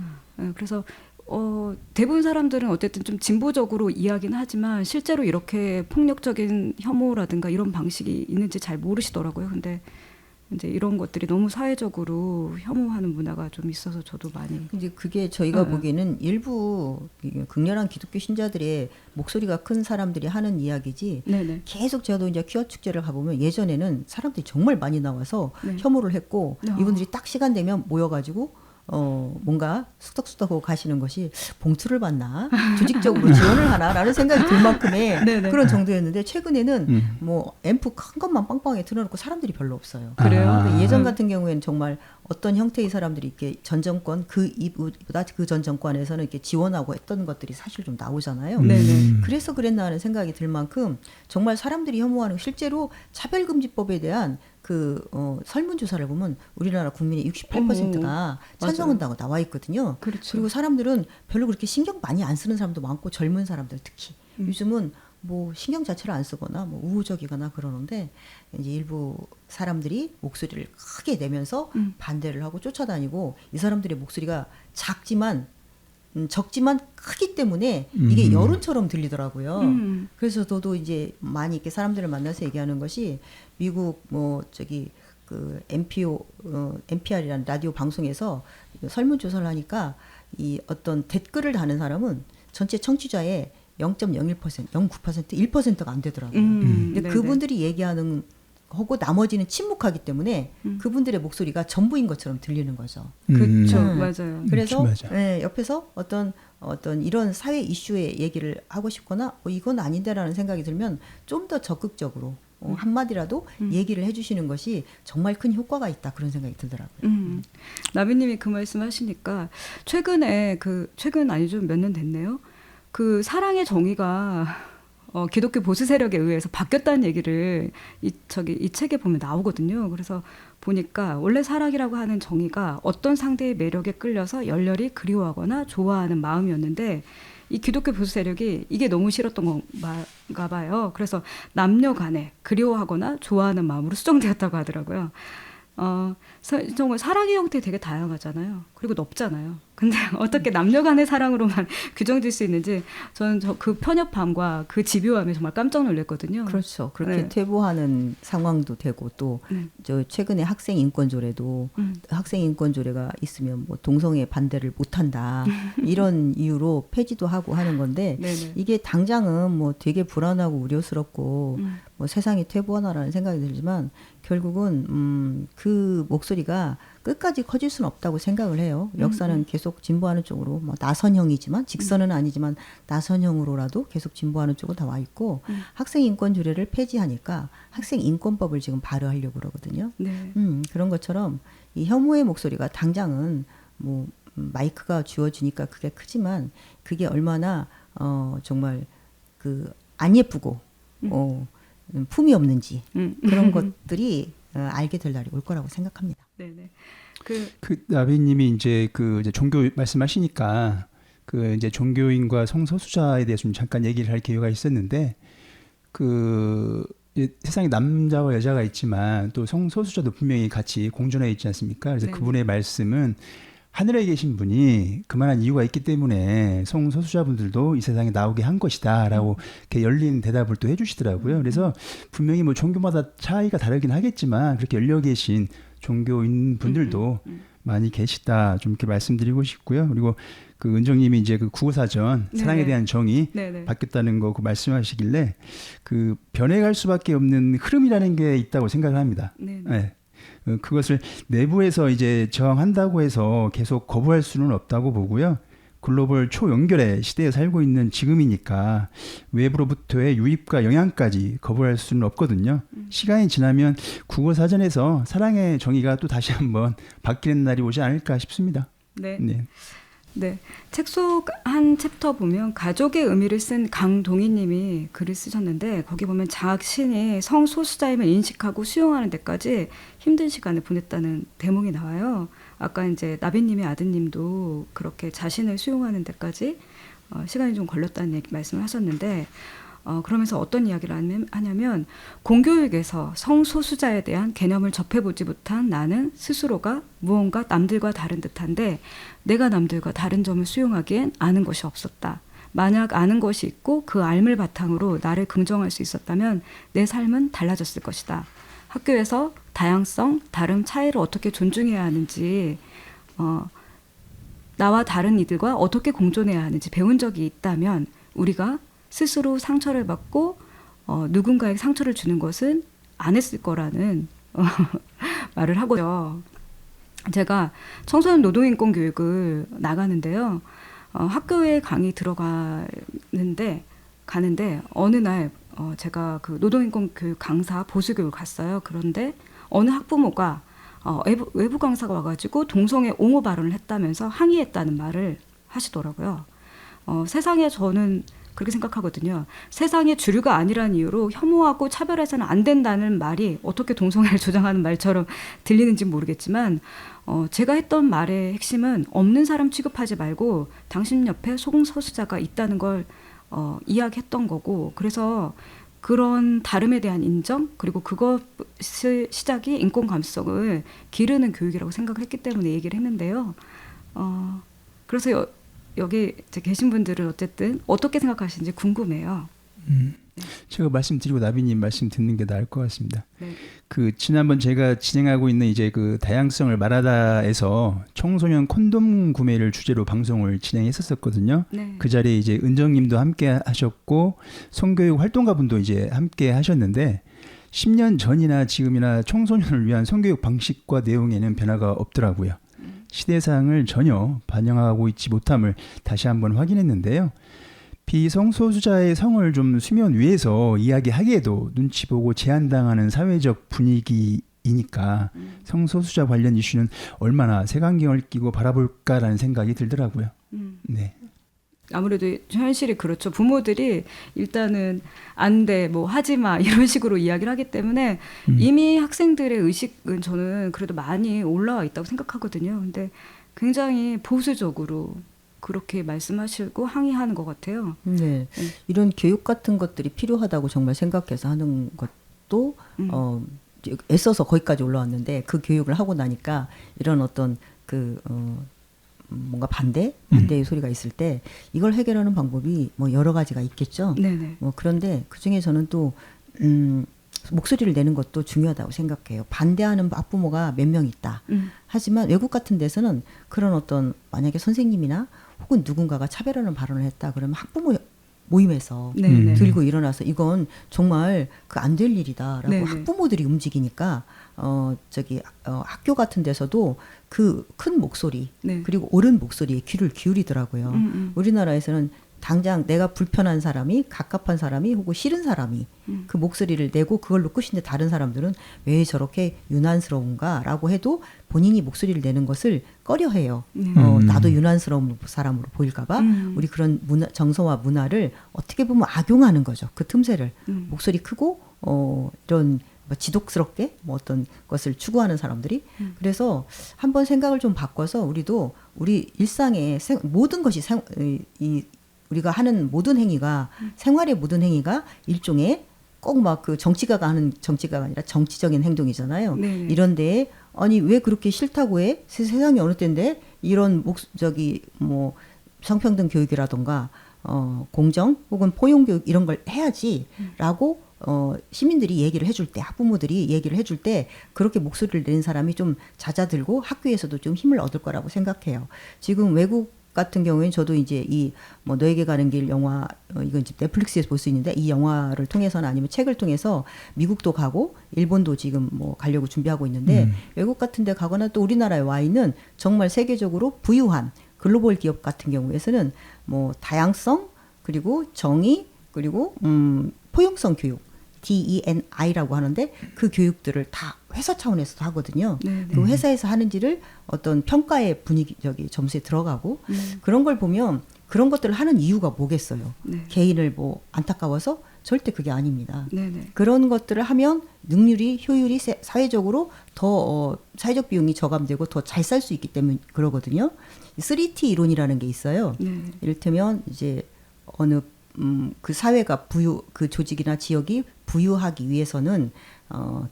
그래서 대부분 사람들은 어쨌든 좀 진보적으로 이야기는 하지만 실제로 이렇게 폭력적인 혐오라든가 이런 방식이 있는지 잘 모르시더라고요. 근데 이제 이런 것들이 너무 사회적으로 혐오하는 문화가 좀 있어서 저도 많이. 이제 그게 저희가 보기에는 일부 극렬한 기독교 신자들의 목소리가 큰 사람들이 하는 이야기지. 네네. 계속 저도 이제 퀴어 축제를 가보면 예전에는 사람들이 정말 많이 나와서 네. 혐오를 했고 이분들이 딱 시간 되면 모여가지고 뭔가 쑥덕쑥덕하고 가시는 것이 봉투를 받나 조직적으로 지원을 하나라는 생각이 들 만큼의 네네. 그런 정도였는데 최근에는 뭐 앰프 큰 것만 빵빵하게 틀어놓고 사람들이 별로 없어요. 그래요? 근데 예전 같은 경우에는 정말 어떤 형태의 사람들이 이렇게 전 정권 이보다 그 전 정권에서는 이렇게 지원하고 했던 것들이 사실 좀 나오잖아요. 네네. 그래서 그랬나 하는 생각이 들 만큼 정말 사람들이 혐오하는 실제로 차별금지법에 대한 설문조사를 보면 우리나라 국민의 68%가 찬성한다고 나와 있거든요. 그렇죠. 그리고 사람들은 별로 그렇게 신경 많이 안 쓰는 사람도 많고 젊은 사람들 특히 요즘은 뭐 신경 자체를 안 쓰거나 뭐 우호적이거나 그러는데 이제 일부 사람들이 목소리를 크게 내면서 반대를 하고 쫓아다니고 이 사람들의 목소리가 적지만 크기 때문에 이게 여론처럼 들리더라고요. 그래서 저도 이제 많이 이렇게 사람들을 만나서 얘기하는 것이 미국 그 NPR이라는 라디오 방송에서 설문조사를 하니까 이 어떤 댓글을 다는 사람은 전체 청취자의 0.01%, 0.9%, 1%가 안 되더라고요. 근데 네네. 그분들이 얘기하는 하고 나머지는 침묵하기 때문에 그분들의 목소리가 전부인 것처럼 들리는 거죠. 그렇죠. 맞아요. 그래서 맞아. 옆에서 어떤 이런 사회 이슈의 얘기를 하고 싶거나 이건 아닌데라는 생각이 들면 좀 더 적극적으로 한마디라도 얘기를 해주시는 것이 정말 큰 효과가 있다 그런 생각이 들더라고요. 나비님이 그 말씀 하시니까 최근 아니죠, 몇 년 됐네요. 그 사랑의 정의가 기독교 보수 세력에 의해서 바뀌었다는 얘기를 이 책에 보면 나오거든요. 그래서 보니까 원래 사랑이라고 하는 정의가 어떤 상대의 매력에 끌려서 열렬히 그리워하거나 좋아하는 마음이었는데 이 기독교 보수 세력이 이게 너무 싫었던 건가 봐요. 그래서 남녀 간에 그리워하거나 좋아하는 마음으로 수정되었다고 하더라고요. 정말 사랑의 형태 되게 다양하잖아요. 그리고 넓잖아요. 근데 어떻게 남녀 간의 사랑으로만 규정될 수 있는지 저는 그 편협함과 그 집요함에 정말 깜짝 놀랐거든요. 그렇죠. 그렇게 네. 퇴보하는 상황도 되고 또 저 최근에 학생 인권 조례도 학생 인권 조례가 있으면 뭐 동성애 반대를 못 한다. 이런 이유로 폐지도 하고 하는 건데 네네. 이게 당장은 뭐 되게 불안하고 우려스럽고 뭐 세상이 퇴보하나라는 생각이 들지만 결국은 그 목소리가 끝까지 커질 수는 없다고 생각을 해요. 역사는 계속 진보하는 쪽으로 뭐 나선형이지만 직선은 아니지만 나선형으로라도 계속 진보하는 쪽으로 다 와 있고 학생 인권 조례를 폐지하니까 학생 인권법을 지금 발의하려고 그러거든요. 네. 그런 것처럼 이 혐오의 목소리가 당장은 뭐 마이크가 주어지니까 그게 크지만 그게 얼마나 정말 그 안 예쁘고 품이 없는지 그런 것들이 알게 될 날이 올 거라고 생각합니다. 네네. 그 나비님이 이제 그 이제 종교 말씀하시니까 그 이제 종교인과 성소수자에 대해서 좀 잠깐 얘기를 할 기회가 있었는데 그 세상에 남자와 여자가 있지만 또 성소수자도 분명히 같이 공존해 있지 않습니까? 그래서 네. 그분의 말씀은 하늘에 계신 분이 그만한 이유가 있기 때문에 성소수자분들도 이 세상에 나오게 한 것이다라고 이렇게 열린 대답을 또 해주시더라고요. 그래서 분명히 뭐 종교마다 차이가 다르긴 하겠지만 그렇게 열려 계신 종교인 분들도 많이 계시다 좀 이렇게 말씀드리고 싶고요. 그리고 그 은정님이 이제 그 국어사전 네네. 사랑에 대한 정의 네네. 바뀌었다는 거 그 말씀하시길래 그 변해갈 수밖에 없는 흐름이라는 게 있다고 생각을 합니다. 네네. 네. 그것을 내부에서 이제 저항한다고 해서 계속 거부할 수는 없다고 보고요. 글로벌 초연결의 시대에 살고 있는 지금이니까 외부로부터의 유입과 영향까지 거부할 수는 없거든요. 시간이 지나면 국어사전에서 사랑의 정의가 또 다시 한번 바뀌는 날이 오지 않을까 싶습니다. 네. 네. 네. 책 속 한 챕터 보면 가족의 의미를 쓴 강동희 님이 글을 쓰셨는데 거기 보면 자신이 성소수자임을 인식하고 수용하는 데까지 힘든 시간을 보냈다는 대목이 나와요. 아까 이제 나비님의 아드님도 그렇게 자신을 수용하는 데까지 시간이 좀 걸렸다는 말씀을 하셨는데 그러면서 어떤 이야기를 하냐면 공교육에서 성소수자에 대한 개념을 접해보지 못한 나는 스스로가 무언가 남들과 다른 듯한데 내가 남들과 다른 점을 수용하기엔 아는 것이 없었다. 만약 아는 것이 있고 그 알을 바탕으로 나를 긍정할 수 있었다면 내 삶은 달라졌을 것이다. 학교에서 다양성, 다름, 차이를 어떻게 존중해야 하는지 나와 다른 이들과 어떻게 공존해야 하는지 배운 적이 있다면 우리가 스스로 상처를 받고 누군가에게 상처를 주는 것은 안 했을 거라는 말을 하고요. 제가 청소년 노동인권 교육을 나가는데요. 학교에 강의 가는데 어느 날 제가 그 노동인권 교육 강사 보수교육을 갔어요. 그런데 어느 학부모가 외부 강사가 와가지고 동성애 옹호 발언을 했다면서 항의했다는 말을 하시더라고요. 세상에 저는 그렇게 생각하거든요. 세상의 주류가 아니라는 이유로 혐오하고 차별해서는 안 된다는 말이 어떻게 동성애를 조장하는 말처럼 들리는지 모르겠지만 제가 했던 말의 핵심은 없는 사람 취급하지 말고 당신 옆에 성소수자가 있다는 걸 이야기했던 거고 그래서 그런 다름에 대한 인정 그리고 그것을 시작이 인권 감수성을 기르는 교육이라고 생각을 했기 때문에 얘기를 했는데요. 그래서 여기 계신 분들은 어쨌든 어떻게 생각하시는지 궁금해요. 제가 말씀드리고 나비님 말씀 듣는 게 나을 것 같습니다. 네. 그 지난번 제가 진행하고 있는 이제 그 다양성을 말하다에서 청소년 콘돔 구매를 주제로 방송을 진행했었거든요. 네. 그 자리에 이제 은정님도 함께 하셨고 성교육 활동가분도 이제 함께 하셨는데 10년 전이나 지금이나 청소년을 위한 성교육 방식과 내용에는 변화가 없더라고요. 시대상을 전혀 반영하고 있지 못함을 다시 한번 확인했는데요. 비성소수자의 성을 좀 수면 위에서 이야기하기에도 눈치 보고 제한당하는 사회적 분위기이니까 성소수자 관련 이슈는 얼마나 색안경을 끼고 바라볼까라는 생각이 들더라고요. 네. 아무래도 현실이 그렇죠. 부모들이 일단은 안 돼, 뭐 하지 마 이런 식으로 이야기를 하기 때문에 이미 학생들의 의식은 저는 그래도 많이 올라와 있다고 생각하거든요. 근데 굉장히 보수적으로 그렇게 말씀하시고 항의하는 것 같아요. 네. 이런 교육 같은 것들이 필요하다고 정말 생각해서 하는 것도 애써서 거기까지 올라왔는데 그 교육을 하고 나니까 이런 어떤 뭔가 반대의 소리가 있을 때 이걸 해결하는 방법이 뭐 여러 가지가 있겠죠. 네네. 그런데 그 중에 저는 또 목소리를 내는 것도 중요하다고 생각해요. 반대하는 학부모가 몇 명 있다. 하지만 외국 같은 데서는 그런 어떤 만약에 선생님이나 혹은 누군가가 차별하는 발언을 했다 그러면 학부모 모임에서 네네. 들고 일어나서 이건 정말 그 안 될 일이다라고 네네. 학부모들이 움직이니까 학교 같은 데서도 그 큰 목소리 네. 그리고 옳은 목소리에 귀를 기울이더라고요. 우리나라에서는 당장 내가 불편한 사람이 갑갑한 사람이 혹은 싫은 사람이 그 목소리를 내고 그걸로 끝인데 다른 사람들은 왜 저렇게 유난스러운가라고 해도 본인이 목소리를 내는 것을 꺼려해요. 나도 유난스러운 사람으로 보일까봐 우리 그런 정서와 문화를 어떻게 보면 악용하는 거죠. 그 틈새를 목소리 크고 이런 뭐 지독스럽게 뭐 어떤 것을 추구하는 사람들이 그래서 한번 생각을 좀 바꿔서 우리도 우리 일상의 모든 것이 우리가 하는 모든 행위가 생활의 모든 행위가 일종의 꼭 막 그 정치가가 하는 정치가가 아니라 정치적인 행동이잖아요. 네네. 이런데 아니 왜 그렇게 싫다고 해? 세상이 어느 때인데 이런 뭐 성평등 교육이라던가 공정 혹은 포용 교육 이런 걸 해야지라고 시민들이 얘기를 해줄 때 학부모들이 얘기를 해줄 때 그렇게 목소리를 내는 사람이 좀 잦아들고 학교에서도 좀 힘을 얻을 거라고 생각해요. 지금 외국 같은 경우에는 저도 이제 이 뭐 너에게 가는 길 영화 이건 이제 넷플릭스에서 볼 수 있는데 이 영화를 통해서나 아니면 책을 통해서 미국도 가고 일본도 지금 뭐 가려고 준비하고 있는데 외국 같은 데 가거나 또 우리나라에 와 있는 정말 세계적으로 부유한 글로벌 기업 같은 경우에서는 뭐 다양성 그리고 정의 그리고 포용성 교육 DENI라고 하는데 그 교육들을 다 회사 차원에서도 하거든요. 네네. 그 회사에서 하는지를 어떤 평가의 분위기 점수에 들어가고 그런 걸 보면 그런 것들을 하는 이유가 뭐겠어요. 네. 개인을 뭐 안타까워서 절대 그게 아닙니다. 네네. 그런 것들을 하면 능률이 효율이 사회적으로 더 사회적 비용이 저감되고 더 잘 살 수 있기 때문에 그러거든요. 3T 이론이라는 게 있어요. 네. 이를테면 이제 어느 그 사회가 그 조직이나 지역이 부유하기 위해서는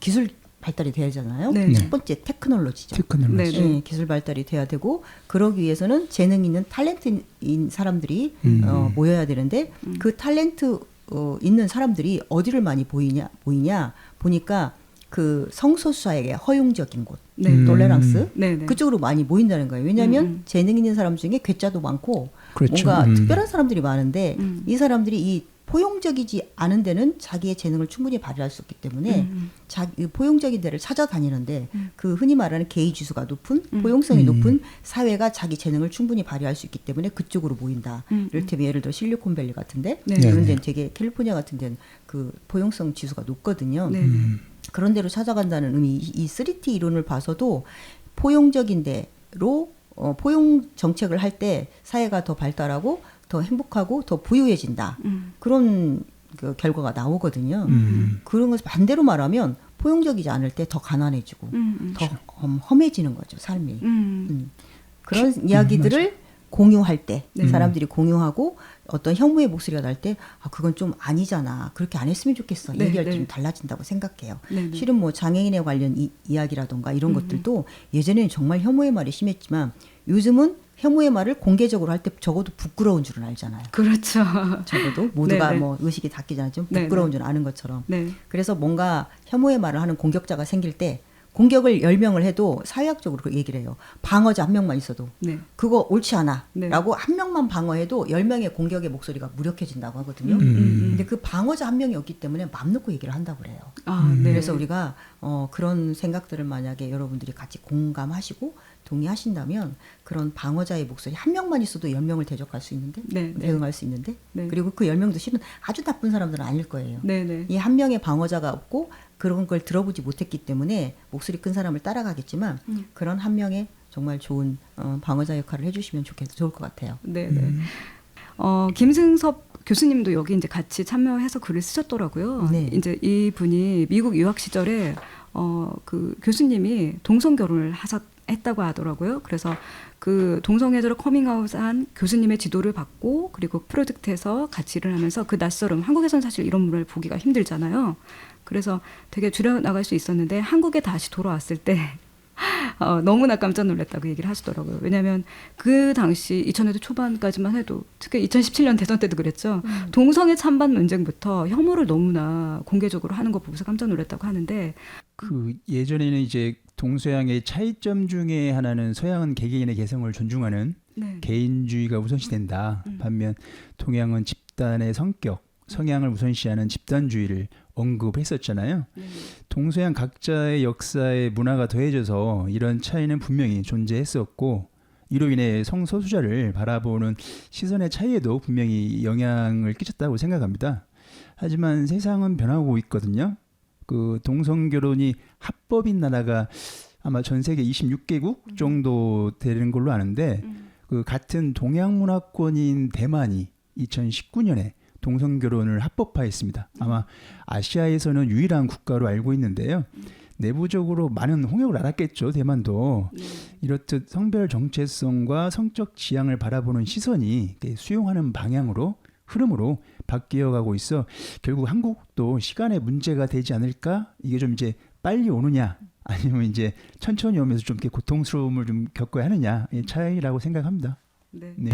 기술 발달이 돼야 하잖아요. 네. 첫 번째 테크놀로지죠. 테크놀로지. 네. 네, 기술 발달이 돼야 되고 그러기 위해서는 재능 있는 탤런트인 사람들이 모여야 되는데 그 탤런트 있는 사람들이 어디를 많이 보니까 그 성소수자에게 허용적인 곳, 네. 톨레랑스 네네. 그쪽으로 많이 모인다는 거예요. 왜냐하면 재능 있는 사람 중에 괴짜도 많고 그렇죠. 뭔가 특별한 사람들이 많은데 이 사람들이 이 포용적이지 않은 데는 자기의 재능을 충분히 발휘할 수 없기 때문에 포용적인 데를 찾아다니는데 그 흔히 말하는 게이 지수가 높은 포용성이 높은 사회가 자기 재능을 충분히 발휘할 수 있기 때문에 그쪽으로 모인다. 이를테면 예를 들어 실리콘밸리 같은데 네. 그런 데는 되게 캘리포니아 같은 데는 그 포용성 지수가 높거든요. 네. 그런 데로 찾아간다는 의미 이 3T 이론을 봐서도 포용적인 데로 포용 정책을 할 때 사회가 더 발달하고 더 행복하고 더 부유해진다. 그런 그 결과가 나오거든요. 그런 것을 반대로 말하면 포용적이지 않을 때 더 가난해지고 더 험해지는 거죠, 삶이. 그런 이야기들을 공유할 때 사람들이 공유하고 어떤 혐오의 목소리가 날 때 그건 좀 아니잖아. 그렇게 안 했으면 좋겠어. 네, 얘기할 때 네. 좀 달라진다고 생각해요. 네, 네. 실은 뭐 장애인에 관련 이야기라던가 이런 것들도 예전에는 정말 혐오의 말이 심했지만 요즘은 혐오의 말을 공개적으로 할 때 적어도 부끄러운 줄은 알잖아요. 그렇죠. 적어도 모두가 네네. 뭐 의식이 닿기지 않지만 네네. 부끄러운 줄 아는 것처럼. 네. 그래서 뭔가 혐오의 말을 하는 공격자가 생길 때 공격을 10명을 해도 사회학적으로 그 얘기를 해요. 방어자 1명만 있어도 네. 그거 옳지 않아 네. 라고 1명만 방어해도 10명의 공격의 목소리가 무력해진다고 하거든요. 음. 근데 그 방어자 1명이 없기 때문에 맘 놓고 얘기를 한다고 그래요. 아, 네. 그래서 우리가 그런 생각들을 만약에 여러분들이 같이 공감하시고 동의하신다면 그런 방어자의 목소리 1명만 있어도 10명을 대적할 수 있는데 네, 네. 대응할 수 있는데 네. 그리고 그 10명도 실은 아주 나쁜 사람들은 아닐 거예요. 네네. 이 1명의 방어자가 없고 그런 걸 들어보지 못했기 때문에 목소리 큰 사람을 따라가겠지만 그런 1명의 정말 좋은 방어자 역할을 해주시면 좋을 것 같아요. 네네. 김승섭 교수님도 여기 이제 같이 참여해서 글을 쓰셨더라고요. 네. 이제 이 분이 미국 유학 시절에 그 교수님이 동성 결혼을 했다고 하더라고요. 그래서 그 동성애자로 커밍아웃한 교수님의 지도를 받고 그리고 프로젝트에서 같이 일을 하면서 그 낯설음, 한국에서는 사실 이런 문화를 보기가 힘들잖아요. 그래서 되게 줄여나갈 수 있었는데 한국에 다시 돌아왔을 때 너무나 깜짝 놀랐다고 얘기를 하시더라고요. 왜냐하면 그 당시 2000년대 초반까지만 해도 특히 2017년 대선 때도 그랬죠. 동성애 찬반 논쟁부터 혐오를 너무나 공개적으로 하는 거 보고서 깜짝 놀랐다고 하는데 그 예전에는 이제 동서양의 차이점 중에 하나는 서양은 개개인의 개성을 존중하는 네. 개인주의가 우선시된다. 반면 동양은 집단의 성격, 성향을 우선시하는 집단주의를 언급했었잖아요. 동서양 각자의 역사의 문화가 더해져서 이런 차이는 분명히 존재했었고 이로 인해 성소수자를 바라보는 시선의 차이에도 분명히 영향을 끼쳤다고 생각합니다. 하지만 세상은 변하고 있거든요. 그 동성결혼이 합법인 나라가 아마 전 세계 26개국 정도 되는 걸로 아는데 그 같은 동양 문화권인 대만이 2019년에 동성결혼을 합법화했습니다. 아마 아시아에서는 유일한 국가로 알고 있는데요. 내부적으로 많은 홍역을 알았겠죠. 대만도. 이렇듯 성별 정체성과 성적 지향을 바라보는 시선이 수용하는 방향으로 흐름으로 바뀌어가고 있어 결국 한국도 시간의 문제가 되지 않을까? 이게 좀 이제 빨리 오느냐 아니면 이제 천천히 오면서 좀 이렇게 고통스러움을 좀 겪어야 하느냐의 차이라고 생각합니다. 네. 네.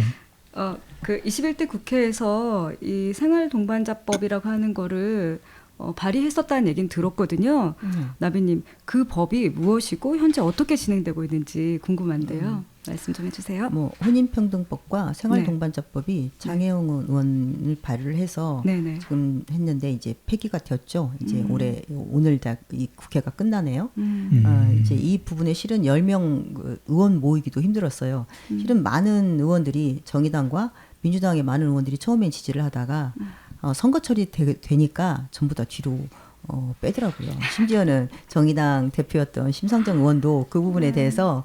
그 21대 국회에서 이 생활동반자법이라고 하는 거를 발의했었다는 얘기는 들었거든요. 나비님, 그 법이 무엇이고 현재 어떻게 진행되고 있는지 궁금한데요. 말씀 좀 해주세요. 뭐 혼인평등법과 생활동반자법이 장혜영 의원을 발의를 해서 네네. 지금 했는데 이제 폐기가 되었죠. 이제 올해 오늘 다 이 국회가 끝나네요. 이제 이 부분에 실은 10명 그 의원 모이기도 힘들었어요. 실은 많은 의원들이 정의당과 민주당의 많은 의원들이 처음엔 지지를 하다가 선거철이 되니까 전부 다 뒤로 빼더라고요. 심지어는 정의당 대표였던 심상정 의원도 그 부분에 대해서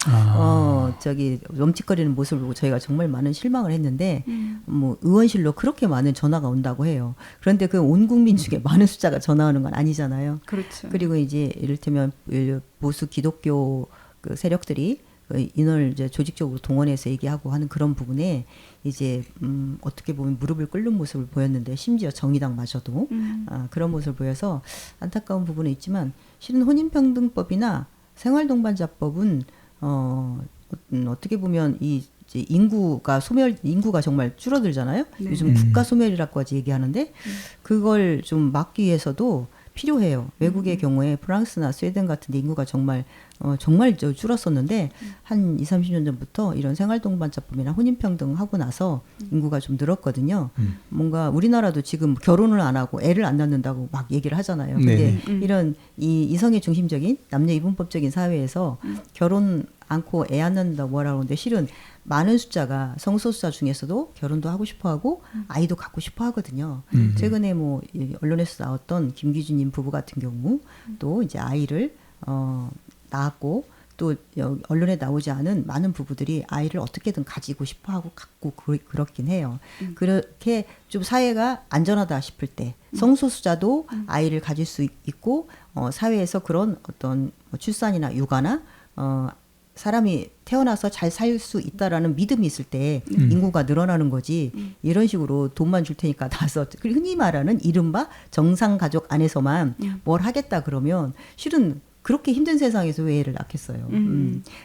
저기 멈칫거리는 모습을 보고 저희가 정말 많은 실망을 했는데 뭐 의원실로 그렇게 많은 전화가 온다고 해요. 그런데 그 온 국민 중에 많은 숫자가 전화하는 건 아니잖아요. 그렇죠. 그리고 이제 이를테면 보수 기독교 그 세력들이 인원을 이제 조직적으로 동원해서 얘기하고 하는 그런 부분에 이제 어떻게 보면 무릎을 꿇는 모습을 보였는데 심지어 정의당마저도 그런 모습을 보여서 안타까운 부분은 있지만 실은 혼인평등법이나 생활동반자법은 어떻게 보면 이 이제 인구가 정말 줄어들잖아요. 네. 요즘 국가 소멸이라고까지 얘기하는데 그걸 좀 막기 위해서도 필요해요. 외국의 경우에 프랑스나 스웨덴 같은 데 인구가 정말 줄었었는데 한 20, 30년 전부터 이런 생활동반자법이나 혼인평등 하고 나서 인구가 좀 늘었거든요. 뭔가 우리나라도 지금 결혼을 안 하고 애를 안 낳는다고 막 얘기를 하잖아요. 근데 이런 이성애 중심적인 남녀 이분법적인 사회에서 결혼 않고 애 안 낳는다고 뭐라고 하는데 실은 많은 숫자가 성소수자 중에서도 결혼도 하고 싶어하고 아이도 갖고 싶어하거든요. 최근에 뭐 언론에서 나왔던 김기준님 부부 같은 경우 또 이제 아이를 낳았고 또 언론에 나오지 않은 많은 부부들이 아이를 어떻게든 가지고 싶어하고 갖고 그렇긴 해요. 그렇게 좀 사회가 안전하다 싶을 때 성소수자도 아이를 가질 수 있고 사회에서 그런 어떤 출산이나 육아나 사람이 태어나서 잘 살 수 있다라는 믿음이 있을 때 인구가 늘어나는 거지. 이런 식으로 돈만 줄 테니까 나서 흔히 말하는 이른바 정상가족 안에서만 뭘 하겠다 그러면 실은 그렇게 힘든 세상에서 왜 애를 낳겠어요.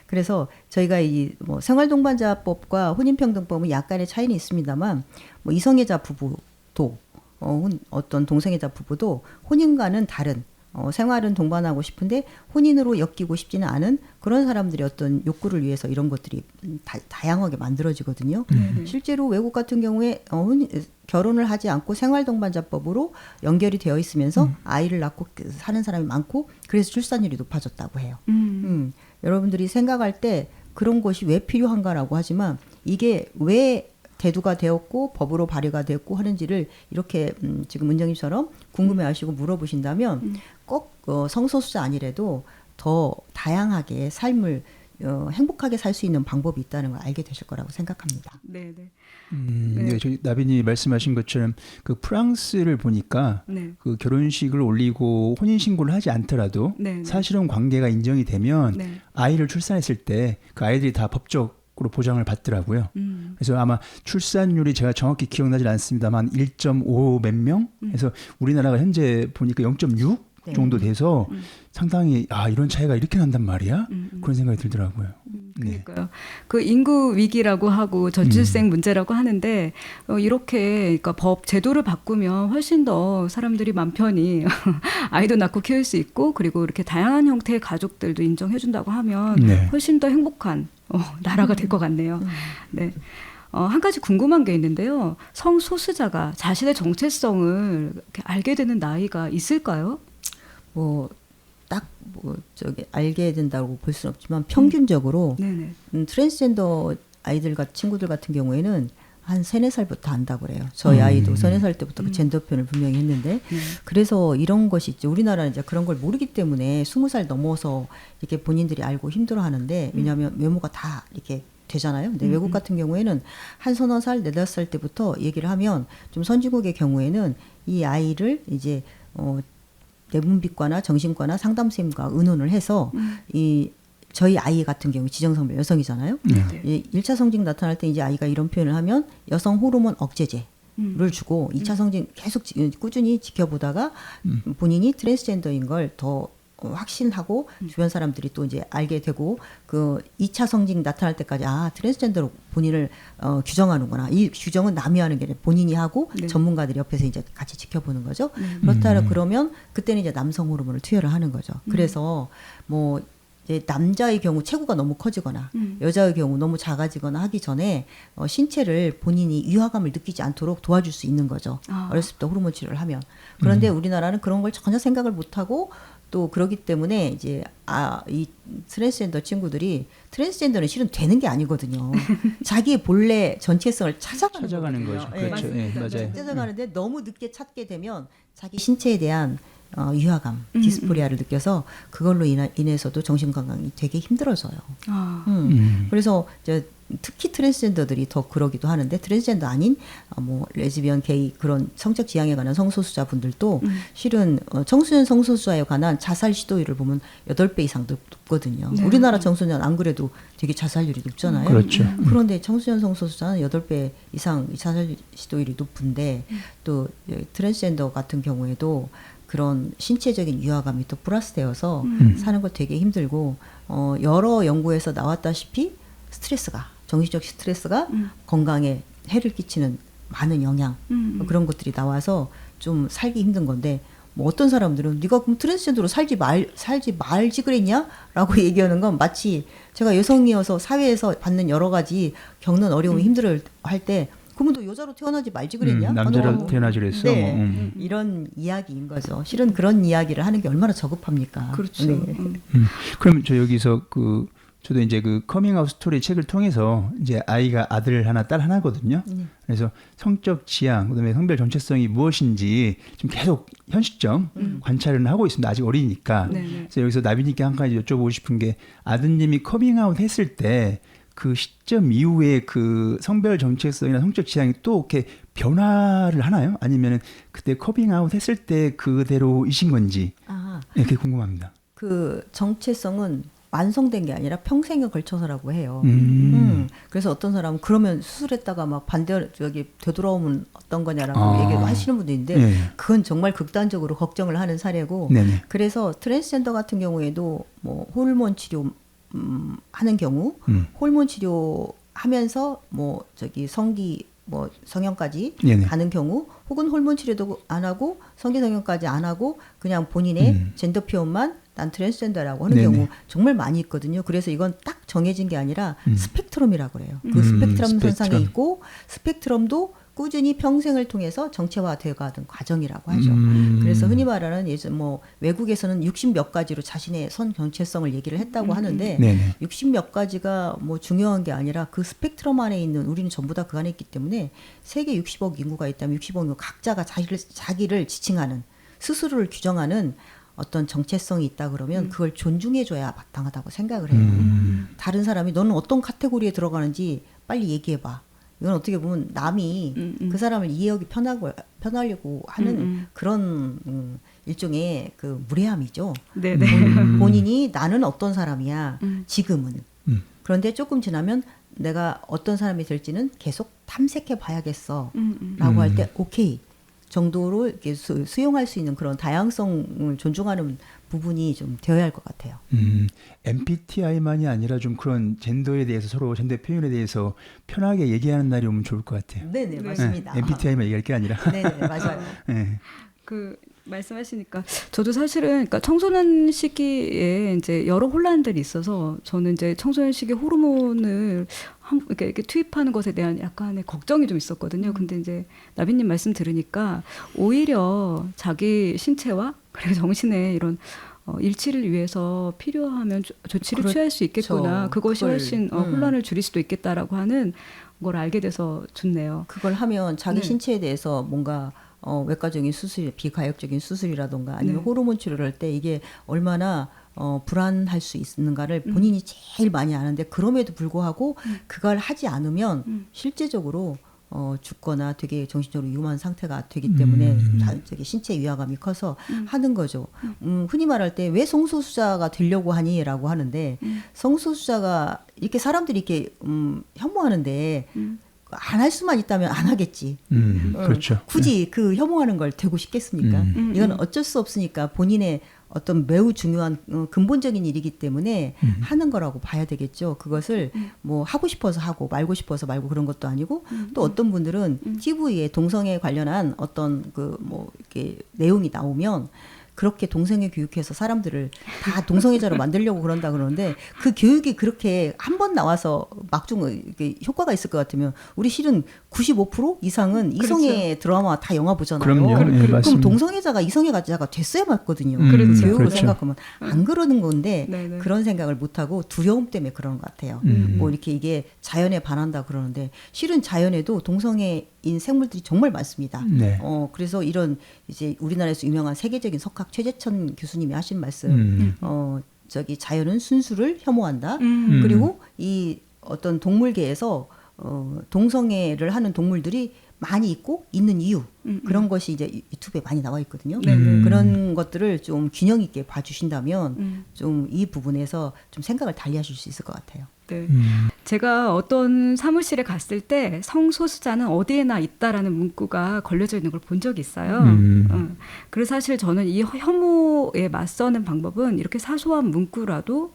그래서 저희가 이 뭐 생활동반자법과 혼인평등법은 약간의 차이는 있습니다만 뭐 이성애자 부부도 어떤 동성애자 부부도 혼인과는 다른 생활은 동반하고 싶은데 혼인으로 엮이고 싶지는 않은 그런 사람들의 어떤 욕구를 위해서 이런 것들이 다양하게 만들어지거든요. 실제로 외국 같은 경우에 결혼을 하지 않고 생활동반자법으로 연결이 되어 있으면서 아이를 낳고 사는 사람이 많고 그래서 출산율이 높아졌다고 해요. 여러분들이 생각할 때 그런 것이 왜 필요한가라고 하지만 이게 왜 대두가 되었고 법으로 발의가 됐고 하는지를 이렇게 지금 은정님처럼 궁금해하시고 물어보신다면 꼭 성소수자 아니래도 더 다양하게 삶을 행복하게 살 수 있는 방법이 있다는 걸 알게 되실 거라고 생각합니다. 네, 네. 네, 저희 나빈이 말씀하신 것처럼 그 프랑스를 보니까 네. 그 결혼식을 올리고 혼인 신고를 하지 않더라도 네, 네. 사실혼 관계가 인정이 되면 네. 아이를 출산했을 때 그 아이들이 다 법적으로 보장을 받더라고요. 그래서 아마 출산율이 제가 정확히 기억나질 않습니다만 1.5 몇 명? 해서 우리나라가 현재 보니까 0.6 네. 정도 돼서 상당히 이런 차이가 이렇게 난단 말이야? 그런 생각이 들더라고요. 네. 그러니까요. 그 인구 위기라고 하고 저출생 문제라고 하는데 이렇게 그러니까 법 제도를 바꾸면 훨씬 더 사람들이 맘 편히 아이도 낳고 키울 수 있고 그리고 이렇게 다양한 형태의 가족들도 인정해준다고 하면 네. 훨씬 더 행복한 나라가 될 것 같네요. 네. 한 가지 궁금한 게 있는데요. 성소수자가 자신의 정체성을 이렇게 알게 되는 나이가 있을까요? 알게 된다고 볼 수는 없지만 평균적으로 네네. 트랜스젠더 아이들 친구들 같은 경우에는 한 3, 4살부터 안다고 그래요. 저희 아이도 3, 4살 때부터 그 젠더 표현을 분명히 했는데 그래서 이런 것이 있죠. 우리나라는 이제 그런 걸 모르기 때문에 20살 넘어서 이렇게 본인들이 알고 힘들어하는데 왜냐하면 외모가 다 이렇게 되잖아요. 근데 외국 같은 경우에는 한 서너 살, 4, 5살 때부터 얘기를 하면 좀 선진국의 경우에는 이 아이를 이제 내분비과나 정신과나 상담쌤과 의논을 해서 저희 아이 같은 경우 지정성별 여성이잖아요. 네. 1차 성징 나타날 때 이제 아이가 이런 표현을 하면 여성 호르몬 억제제를 주고 2차 성징 계속 꾸준히 지켜보다가 본인이 트랜스젠더인 걸 더 확신하고 주변 사람들이 또 이제 알게 되고 그 2차 성징 나타날 때까지 트랜스젠더로 본인을 규정하는구나. 이 규정은 남이 하는 게 아니라 본인이 하고 네. 전문가들이 옆에서 이제 같이 지켜보는 거죠. 그렇다 그러면 그때는 이제 남성 호르몬을 투여를 하는 거죠. 그래서 뭐 이제 남자의 경우 체구가 너무 커지거나 여자의 경우 너무 작아지거나 하기 전에 신체를 본인이 위화감을 느끼지 않도록 도와줄 수 있는 거죠. 어렸을 때 호르몬 치료를 하면. 그런데 우리나라는 그런 걸 전혀 생각을 못하고 또 그러기 때문에 이제 이 트랜스젠더 친구들이 트랜스젠더는 실은 되는 게 아니거든요. 자기의 본래 전체성을 찾아가는 거죠. 거거든요. 그렇죠. 예, 맞아요. 찾아가는데 너무 늦게 찾게 되면 자기 신체에 대한 유화감, 디스포리아를 느껴서 그걸로 인해서도 정신건강이 되게 힘들어져요. 그래서 이제 특히 트랜스젠더들이 더 그러기도 하는데 트랜스젠더 아닌 뭐 레즈비언, 게이 그런 성적 지향에 관한 성소수자 분들도 실은 청소년 성소수자에 관한 자살 시도율을 보면 8배 이상 높거든요. 네. 우리나라 청소년 안 그래도 되게 자살률이 높잖아요. 그렇죠. 그런데 청소년 성소수자는 8배 이상 자살 시도율이 높은데 또 트랜스젠더 같은 경우에도 그런 신체적인 유화감이 또 플러스되어서 사는 거 되게 힘들고 여러 연구에서 나왔다시피 정신적 스트레스가 건강에 해를 끼치는 많은 영향 그런 것들이 나와서 좀 살기 힘든 건데 뭐 어떤 사람들은 네가 그럼 트랜스젠더로 살지 말지 그랬냐라고 얘기하는 건 마치 제가 여성이어서 사회에서 받는 여러 가지 겪는 어려움 힘들어 할 때 그러면 너 여자로 태어나지 말지 그랬냐? 남자로 태어나지 그랬어. 네. 이런 이야기인 거죠. 실은 그런 이야기를 하는 게 얼마나 저급합니까? 그렇죠. 네. 그럼 저 여기서 저도 이제 그 커밍아웃 스토리 책을 통해서 이제 아이가 아들 하나, 딸 하나거든요. 그래서 성적 지향, 그다음에 성별 정체성이 무엇인지 지금 계속 현실점 관찰을 하고 있습니다. 아직 어리니까. 네네. 그래서 여기서 나비님께 한 가지 여쭤보고 싶은 게 아드님이 커밍아웃 했을 때 그 시점 이후에 그 성별 정체성이나 성적 지향이 또 이렇게 변화를 하나요? 아니면은 그때 커밍아웃 했을 때 그대로이신 건지. 네, 그게 궁금합니다. 그 정체성은 완성된 게 아니라 평생에 걸쳐서라고 해요. 그래서 어떤 사람은 그러면 수술했다가 막 되돌아오면 어떤 거냐라고 얘기를 하시는 분도 있는데 네. 그건 정말 극단적으로 걱정을 하는 사례고 네네. 그래서 트랜스젠더 같은 경우에도 뭐 호르몬 치료 하는 경우 호르몬 치료 하면서 뭐 성기 뭐 성형까지 네네. 가는 경우 혹은 호르몬 치료도 안 하고 성기 성형까지 안 하고 그냥 본인의 젠더 표현만 난 트랜스젠더라고 하는 네네. 경우 정말 많이 있거든요. 그래서 이건 딱 정해진 게 아니라 스펙트럼이라고 그래요. 그 스펙트럼 현상이 있고 스펙트럼도 꾸준히 평생을 통해서 정체화되어 가는 과정이라고 하죠. 그래서 흔히 말하는 예전 뭐 외국에서는 60몇 가지로 자신의 선 정체성을 얘기를 했다고 하는데 네네. 60몇 가지가 뭐 중요한 게 아니라 그 스펙트럼 안에 있는 우리는 전부 다 그 안에 있기 때문에 세계 60억 인구가 있다면 60억 인구 각자가 자기를 지칭하는 스스로를 규정하는 어떤 정체성이 있다 그러면 그걸 존중해줘야 마땅하다고 생각을 해요. 다른 사람이 너는 어떤 카테고리에 들어가는지 빨리 얘기해봐. 이건 어떻게 보면 남이 그 사람을 이해하기 편하려고 하는 그런 일종의 그 무례함이죠. 네네. 본인이 나는 어떤 사람이야 지금은. 그런데 조금 지나면 내가 어떤 사람이 될지는 계속 탐색해 봐야겠어 라고 할 때 오케이 정도로 이렇게 수용할 수 있는 그런 다양성을 존중하는 부분이 좀 되어야 할 것 같아요. MBTI만이 아니라 좀 그런 젠더에 대해서 서로 젠더 표현에 대해서 편하게 얘기하는 날이 오면 좋을 것 같아요. 네네 맞습니다. MBTI만 얘기할 게 아니라. 네네 맞아요. 네. 그 말씀하시니까 저도 사실은 그러니까 청소년 시기에 이제 여러 혼란들이 있어서 저는 이제 청소년 시기 호르몬을 이렇게 투입하는 것에 대한 약간의 걱정이 좀 있었거든요. 근데 이제 나비님 말씀 들으니까 오히려 자기 신체와 그리고 정신의 이런 일치를 위해서 필요하면 조치를 취할 수 있겠구나. 그것이 훨씬 혼란을 줄일 수도 있겠다라고 하는 걸 알게 돼서 좋네요. 그걸 하면 자기 네. 신체에 대해서 뭔가 외과적인 수술, 비가역적인 수술이라던가 아니면 네. 호르몬 치료를 할 때 이게 얼마나 불안할 수 있는가를 본인이 제일 많이 아는데 그럼에도 불구하고 그걸 하지 않으면 실제적으로 죽거나 되게 정신적으로 위험한 상태가 되기 때문에 저기 신체 위화감이 커서 하는 거죠. 흔히 말할 때 왜 성소수자가 되려고 하니라고 하는데 성소수자가 이렇게 사람들이 이렇게 혐오하는데 안 할 수만 있다면 안 하겠지. 그렇죠. 굳이 그 혐오하는 걸 되고 싶겠습니까? 이건 어쩔 수 없으니까 본인의 어떤 매우 중요한 근본적인 일이기 때문에 하는 거라고 봐야 되겠죠. 그것을 뭐 하고 싶어서 하고 말고 싶어서 말고 그런 것도 아니고 또 어떤 분들은 TV에 동성애 관련한 어떤 그 뭐 이렇게 내용이 나오면 그렇게 동성애 교육해서 사람들을 다 동성애자로 만들려고 그런다 그러는데 그 교육이 그렇게 한 번 나와서 막중 효과가 있을 것 같으면 우리 실은 95% 이상은 이성애 드라마 다 영화 보잖아요. 그럼요. 네, 그럼 맞습니다. 동성애자가 이성애자가 됐어야 맞거든요. 그렇죠. 교육으로 그렇죠. 생각하면 안 그러는 건데 네네. 그런 생각을 못하고 두려움 때문에 그런 것 같아요. 뭐 이렇게 이게 자연에 반한다 그러는데 실은 자연에도 동성애인 생물들이 정말 많습니다. 네. 그래서 이런 이제 우리나라에서 유명한 세계적인 석학 최재천 교수님이 하신 말씀, 저기 자연은 순수를 혐오한다. 그리고 이 어떤 동물계에서 동성애를 하는 동물들이 많이 있고 있는 이유 그런 것이 이제 유튜브에 많이 나와 있거든요. 그런 것들을 좀 균형 있게 봐주신다면 좀 이 부분에서 좀 생각을 달리하실 수 있을 것 같아요. 네. 제가 어떤 사무실에 갔을 때 성소수자는 어디에나 있다라는 문구가 걸려져 있는 걸 본 적이 있어요. 그래서 사실 저는 이 혐오에 맞서는 방법은 이렇게 사소한 문구라도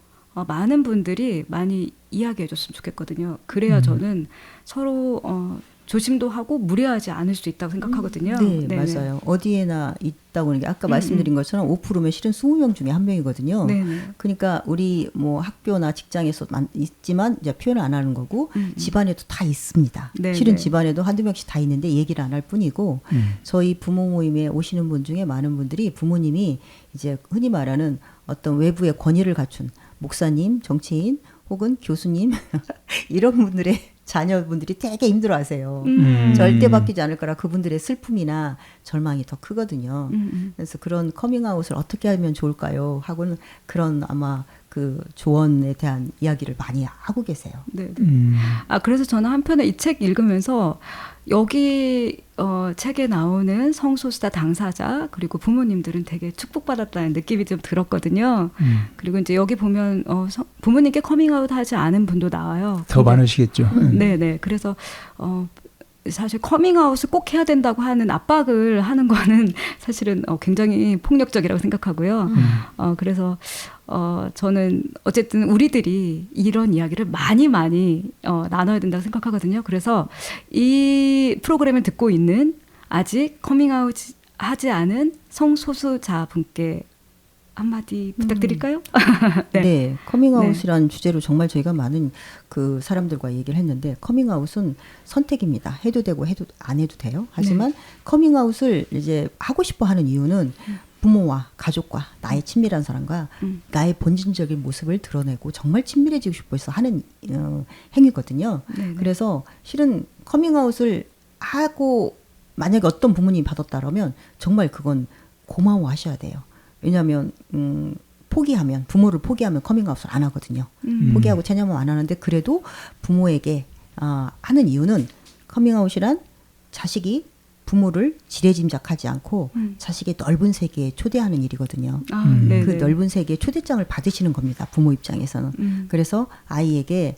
많은 분들이 많이 이야기해 줬으면 좋겠거든요. 그래야 저는 서로 조심도 하고 무리하지 않을 수 있다고 생각하거든요. 네, 네네. 맞아요. 어디에나 있다고 하는 게 아까 말씀드린 것처럼 5%면 실은 20명 중에 한 명이거든요. 네네. 그러니까 우리 뭐 학교나 직장에서 있지만 이제 표현을 안 하는 거고 집안에도 다 있습니다. 네네. 실은 집안에도 한두 명씩 다 있는데 얘기를 안 할 뿐이고 저희 부모 모임에 오시는 분 중에 많은 분들이 부모님이 이제 흔히 말하는 어떤 외부의 권위를 갖춘 목사님, 정치인 혹은 교수님 이런 분들의 자녀분들이 되게 힘들어하세요. 절대 바뀌지 않을 거라 그분들의 슬픔이나 절망이 더 크거든요. 그래서 그런 커밍아웃을 어떻게 하면 좋을까요? 하고는 그런 아마 그 조언에 대한 이야기를 많이 하고 계세요. 네. 그래서 저는 한편에 이 책 읽으면서 여기 책에 나오는 성소수자 당사자 그리고 부모님들은 되게 축복받았다는 느낌이 좀 들었거든요. 그리고 이제 여기 보면 부모님께 커밍아웃 하지 않은 분도 나와요. 더 많으시겠죠. 네네. 그래서 사실 커밍아웃을 꼭 해야 된다고 하는 압박을 하는 거는 사실은 굉장히 폭력적이라고 생각하고요. 그래서 저는 어쨌든 우리들이 이런 이야기를 많이 나눠야 된다고 생각하거든요. 그래서 이 프로그램을 듣고 있는 아직 커밍아웃 하지 않은 성소수자 분께 한마디 부탁드릴까요? 네, 커밍아웃이란 주제로 정말 저희가 많은 그 사람들과 얘기를 했는데 커밍아웃은 선택입니다. 해도 되고 해도 안 해도 돼요. 하지만 커밍아웃을 이제 하고 싶어 하는 이유는 부모와 가족과 나의 친밀한 사람과 나의 본질적인 모습을 드러내고 정말 친밀해지고 싶어서 하는 행위거든요. 네네. 그래서 실은 커밍아웃을 하고 만약에 어떤 부모님이 받았다라면 정말 그건 고마워하셔야 돼요. 왜냐하면 포기하면 부모를 포기하면 커밍아웃을 안 하거든요. 포기하고 체념을 안 하는데 그래도 부모에게 하는 이유는 커밍아웃이란 자식이 부모를 지레짐작하지 않고 자식의 넓은 세계에 초대하는 일이거든요. 그 넓은 세계에 초대장을 받으시는 겁니다. 부모 입장에서는. 그래서 아이에게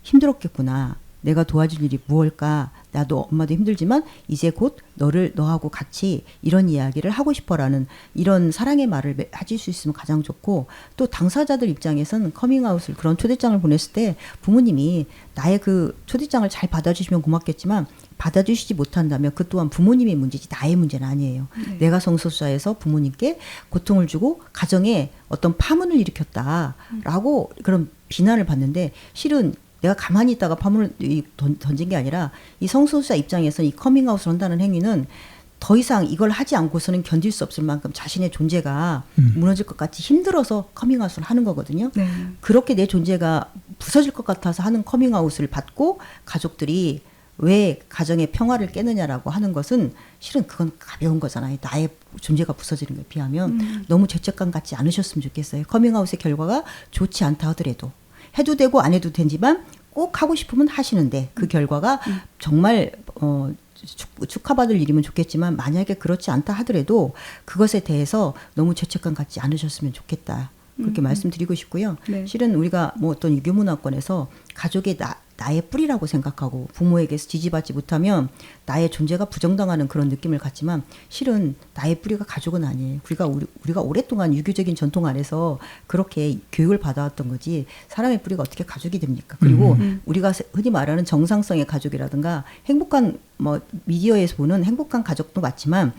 힘들었겠구나. 내가 도와줄 일이 무엇일까? 나도 엄마도 힘들지만 이제 곧 너하고 같이 이런 이야기를 하고 싶어라는 이런 사랑의 말을 해줄 수 있으면 가장 좋고, 또 당사자들 입장에서는 커밍아웃을 그런 초대장을 보냈을 때 부모님이 나의 그 초대장을 잘 받아주시면 고맙겠지만 받아주시지 못한다면 그 또한 부모님의 문제지 나의 문제는 아니에요. 내가 성소수자에서 부모님께 고통을 주고 가정에 어떤 파문을 일으켰다라고 그런 비난을 받는데, 실은 내가 가만히 있다가 파문을 던진 게 아니라 이 성소수자 입장에서 이 커밍아웃을 한다는 행위는 더 이상 이걸 하지 않고서는 견딜 수 없을 만큼 자신의 존재가 무너질 것 같이 힘들어서 커밍아웃을 하는 거거든요. 네. 그렇게 내 존재가 부서질 것 같아서 하는 커밍아웃을 받고 가족들이 왜 가정의 평화를 깨느냐라고 하는 것은 실은 그건 가벼운 거잖아요. 나의 존재가 부서지는 것에 비하면 너무 죄책감 갖지 않으셨으면 좋겠어요. 커밍아웃의 결과가 좋지 않다 하더라도 해도 되고 안 해도 되지만 꼭 하고 싶으면 하시는데 그 결과가 정말 축하받을 일이면 좋겠지만 만약에 그렇지 않다 하더라도 그것에 대해서 너무 죄책감 갖지 않으셨으면 좋겠다. 그렇게 말씀드리고 싶고요. 네. 실은 우리가 뭐 어떤 유교문화권에서 가족의 나의 뿌리라고 생각하고 부모에게서 지지받지 못하면 나의 존재가 부정당하는 그런 느낌을 갖지만 실은 나의 뿌리가 가족은 아니에요. 우리가 오랫동안 유교적인 전통 안에서 그렇게 교육을 받아왔던 거지 사람의 뿌리가 어떻게 가족이 됩니까? 그리고 우리가 흔히 말하는 정상성의 가족이라든가 행복한 미디어에서 보는 행복한 가족도 맞지만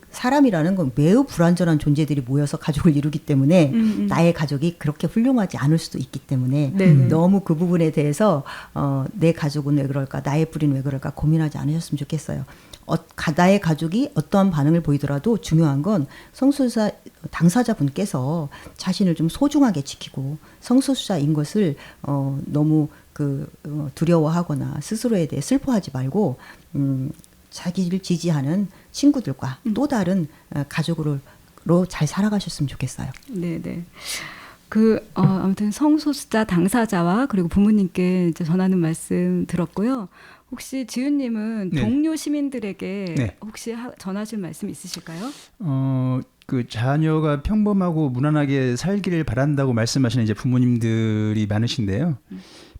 사람이라는 건 매우 불완전한 존재들이 모여서 가족을 이루기 때문에 나의 가족이 그렇게 훌륭하지 않을 수도 있기 때문에 너무 그 부분에 대해서 내 가족은 왜 그럴까, 나의 뿌리는 왜 그럴까 고민하지 않으셨으면 좋겠어요. 나의 가족이 어떠한 반응을 보이더라도 중요한 건 성소수자 당사자분께서 자신을 좀 소중하게 지키고 성소수자인 것을 너무 두려워하거나 스스로에 대해 슬퍼하지 말고 자기를 지지하는 친구들과 또 다른 가족으로 잘 살아가셨으면 좋겠어요. 네네. 아무튼 성소수자 당사자와 그리고 부모님께 이제 전하는 말씀 들었고요. 혹시 지훈님은 네. 동료 시민들에게 네. 혹시 전하실 말씀 있으실까요? 그 자녀가 평범하고 무난하게 살기를 바란다고 말씀하시는 이제 부모님들이 많으신데요.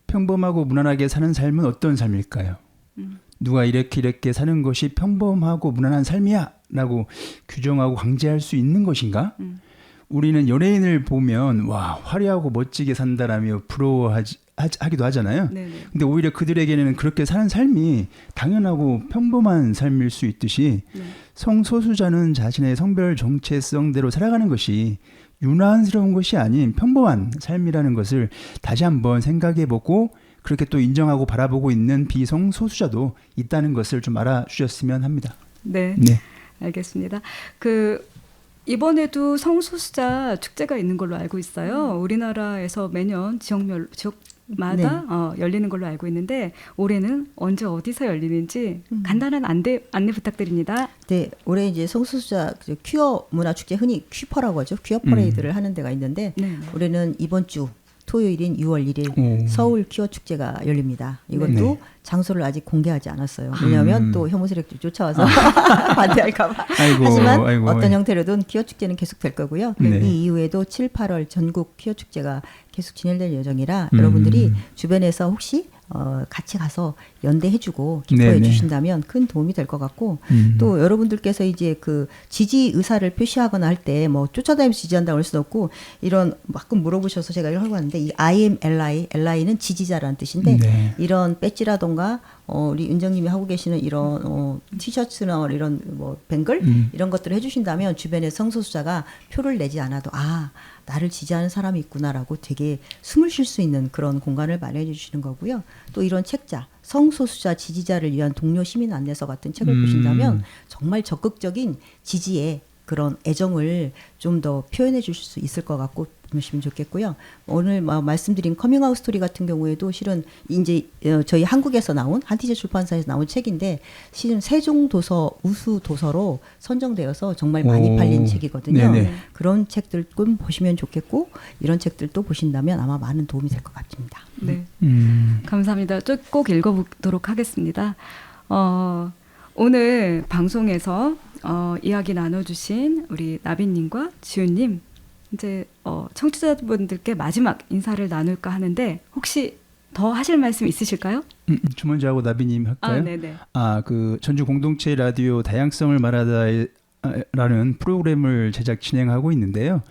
평범하고 무난하게 사는 삶은 어떤 삶일까요? 누가 이렇게 사는 것이 평범하고 무난한 삶이야 라고 규정하고 강제할 수 있는 것인가? 우리는 연예인을 보면 와 화려하고 멋지게 산다라며 부러워하기도 하잖아요. 네네. 근데 오히려 그들에게는 그렇게 사는 삶이 당연하고 평범한 삶일 수 있듯이 성소수자는 자신의 성별 정체성대로 살아가는 것이 유난스러운 것이 아닌 평범한 삶이라는 것을 다시 한번 생각해보고 그렇게 또 인정하고 바라보고 있는 비성소수자도 있다는 것을 좀 알아주셨으면 합니다. 네. 네. 알겠습니다. 이번에도 성소수자 축제가 있는 걸로 알고 있어요. 우리나라에서 매년 지역마다 열리는 걸로 알고 있는데 올해는 언제 어디서 열리는지 간단한 안내 부탁드립니다. 네, 올해 이제 성소수자 퀴어 문화 축제 흔히 퀴퍼라고 하죠. 퀴어 퍼레이드를 하는 데가 있는데 네네. 올해는 이번 주 토요일인 6월 1일 서울 퀴어 축제가 열립니다. 이것도 네. 장소를 아직 공개하지 않았어요. 왜냐하면 또 혐오세력들이 쫓아와서 반대할까 봐. 하지만 어떤 형태로든 퀴어 축제는 계속 될 거고요. 네. 이 이후에도 7, 8월 전국 퀴어 축제가 계속 진행될 예정이라 여러분들이 주변에서 혹시 같이 가서 연대해주고 기뻐해 네네. 주신다면 큰 도움이 될 것 같고 또 여러분들께서 이제 그 지지 의사를 표시하거나 할 때 뭐 쫓아다니면서 지지한다고 할 수도 없고 이런 가끔 물어보셔서 제가 이걸 하고 왔는데 이 I am ally, ally는 지지자라는 뜻인데 네. 이런 배지라던가 우리 은정님이 하고 계시는 이런 티셔츠나 이런 뭐 뱅글 이런 것들을 해주신다면 주변에 성소수자가 표를 내지 않아도 나를 지지하는 사람이 있구나라고 되게 숨을 쉴 수 있는 그런 공간을 마련해 주시는 거고요. 또 이런 책자 성소수자 지지자를 위한 동료 시민 안내서 같은 책을 보신다면 정말 적극적인 지지의 그런 애정을 좀 더 표현해 주실 수 있을 것 같고 보시면 좋겠고요. 오늘 말씀드린 커밍아웃 스토리 같은 경우에도 실은 이제 저희 한국에서 나온 한티제 출판사에서 나온 책인데 실은 세종도서 우수 도서로 선정되어서 정말 많이 오. 팔린 책이거든요. 네네. 그런 책들 좀 보시면 좋겠고 이런 책들도 보신다면 아마 많은 도움이 될 것 같습니다. 네. 음. 감사합니다. 꼭 읽어보도록 하겠습니다. 오늘 방송에서 이야기 나눠주신 우리 나빈님과 지훈님, 이제 청취자분들께 마지막 인사를 나눌까 하는데 혹시 더 하실 말씀 있으실까요? 저 먼저 하고 나비님 할까요? 네네. 그 전주 공동체 라디오 다양성을 말하다라는 프로그램을 제작 진행하고 있는데요.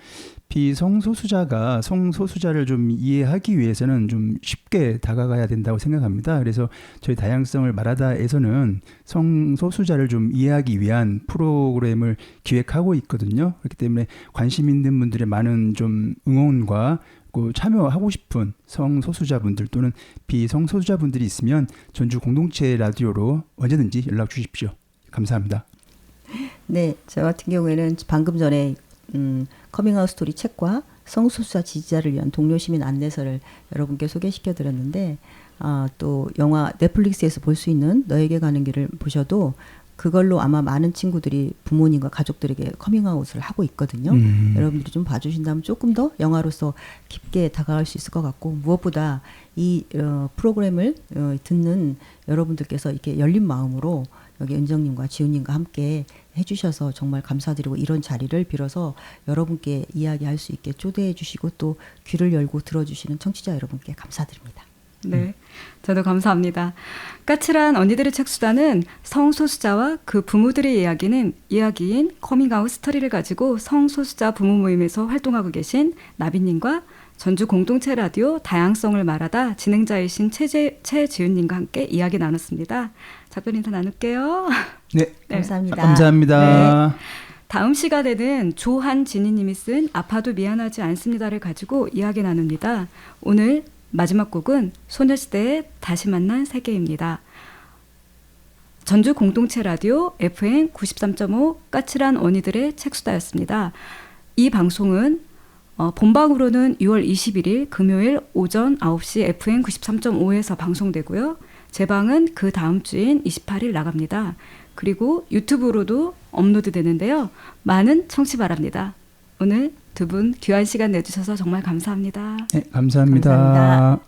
비성소수자가 성소수자를 좀 이해하기 위해서는 좀 쉽게 다가가야 된다고 생각합니다. 그래서 저희 다양성을 말하다에서는 성소수자를 좀 이해하기 위한 프로그램을 기획하고 있거든요. 그렇기 때문에 관심 있는 분들의 많은 좀 응원과 참여하고 싶은 성소수자분들 또는 비성소수자분들이 있으면 전주 공동체 라디오로 언제든지 연락 주십시오. 감사합니다. 네, 저 같은 경우에는 방금 전에 커밍아웃 스토리 책과 성소수자 지지자를 위한 동료 시민 안내서를 여러분께 소개시켜 드렸는데 또 영화 넷플릭스에서 볼 수 있는 너에게 가는 길을 보셔도 그걸로 아마 많은 친구들이 부모님과 가족들에게 커밍아웃을 하고 있거든요. 여러분들이 좀 봐주신다면 조금 더 영화로서 깊게 다가갈 수 있을 것 같고 무엇보다 이 프로그램을 듣는 여러분들께서 이렇게 열린 마음으로 여기 은정님과 지훈님과 함께 해주셔서 정말 감사드리고 이런 자리를 빌어서 여러분께 이야기할 수 있게 초대해 주시고 또 귀를 열고 들어주시는 청취자 여러분께 감사드립니다. 네, 저도 감사합니다. 까칠한 언니들의 책수단은 성소수자와 그 부모들의 이야기인 커밍아웃 스토리를 가지고 성소수자 부모 모임에서 활동하고 계신 나비님과 전주 공동체 라디오 다양성을 말하다 진행자이신 최지은님과 함께 이야기 나눴습니다. 작별 인사 나눌게요. 네, 감사합니다. 감사합니다. 네. 다음 시간에는 조한진희님이 쓴 아파도 미안하지 않습니다를 가지고 이야기 나눕니다. 오늘 마지막 곡은 소녀시대의 다시 만난 세계입니다. 전주 공동체 라디오 FM 93.5 까칠한 언니들의 책수다였습니다. 이 방송은 본방으로는 6월 21일 금요일 오전 9시 FM 93.5에서 방송되고요. 재방은 그 다음 주인 28일 나갑니다. 그리고 유튜브로도 업로드 되는데요. 많은 청취 바랍니다. 오늘 두 분 귀한 시간 내주셔서 정말 감사합니다. 네, 감사합니다. 감사합니다.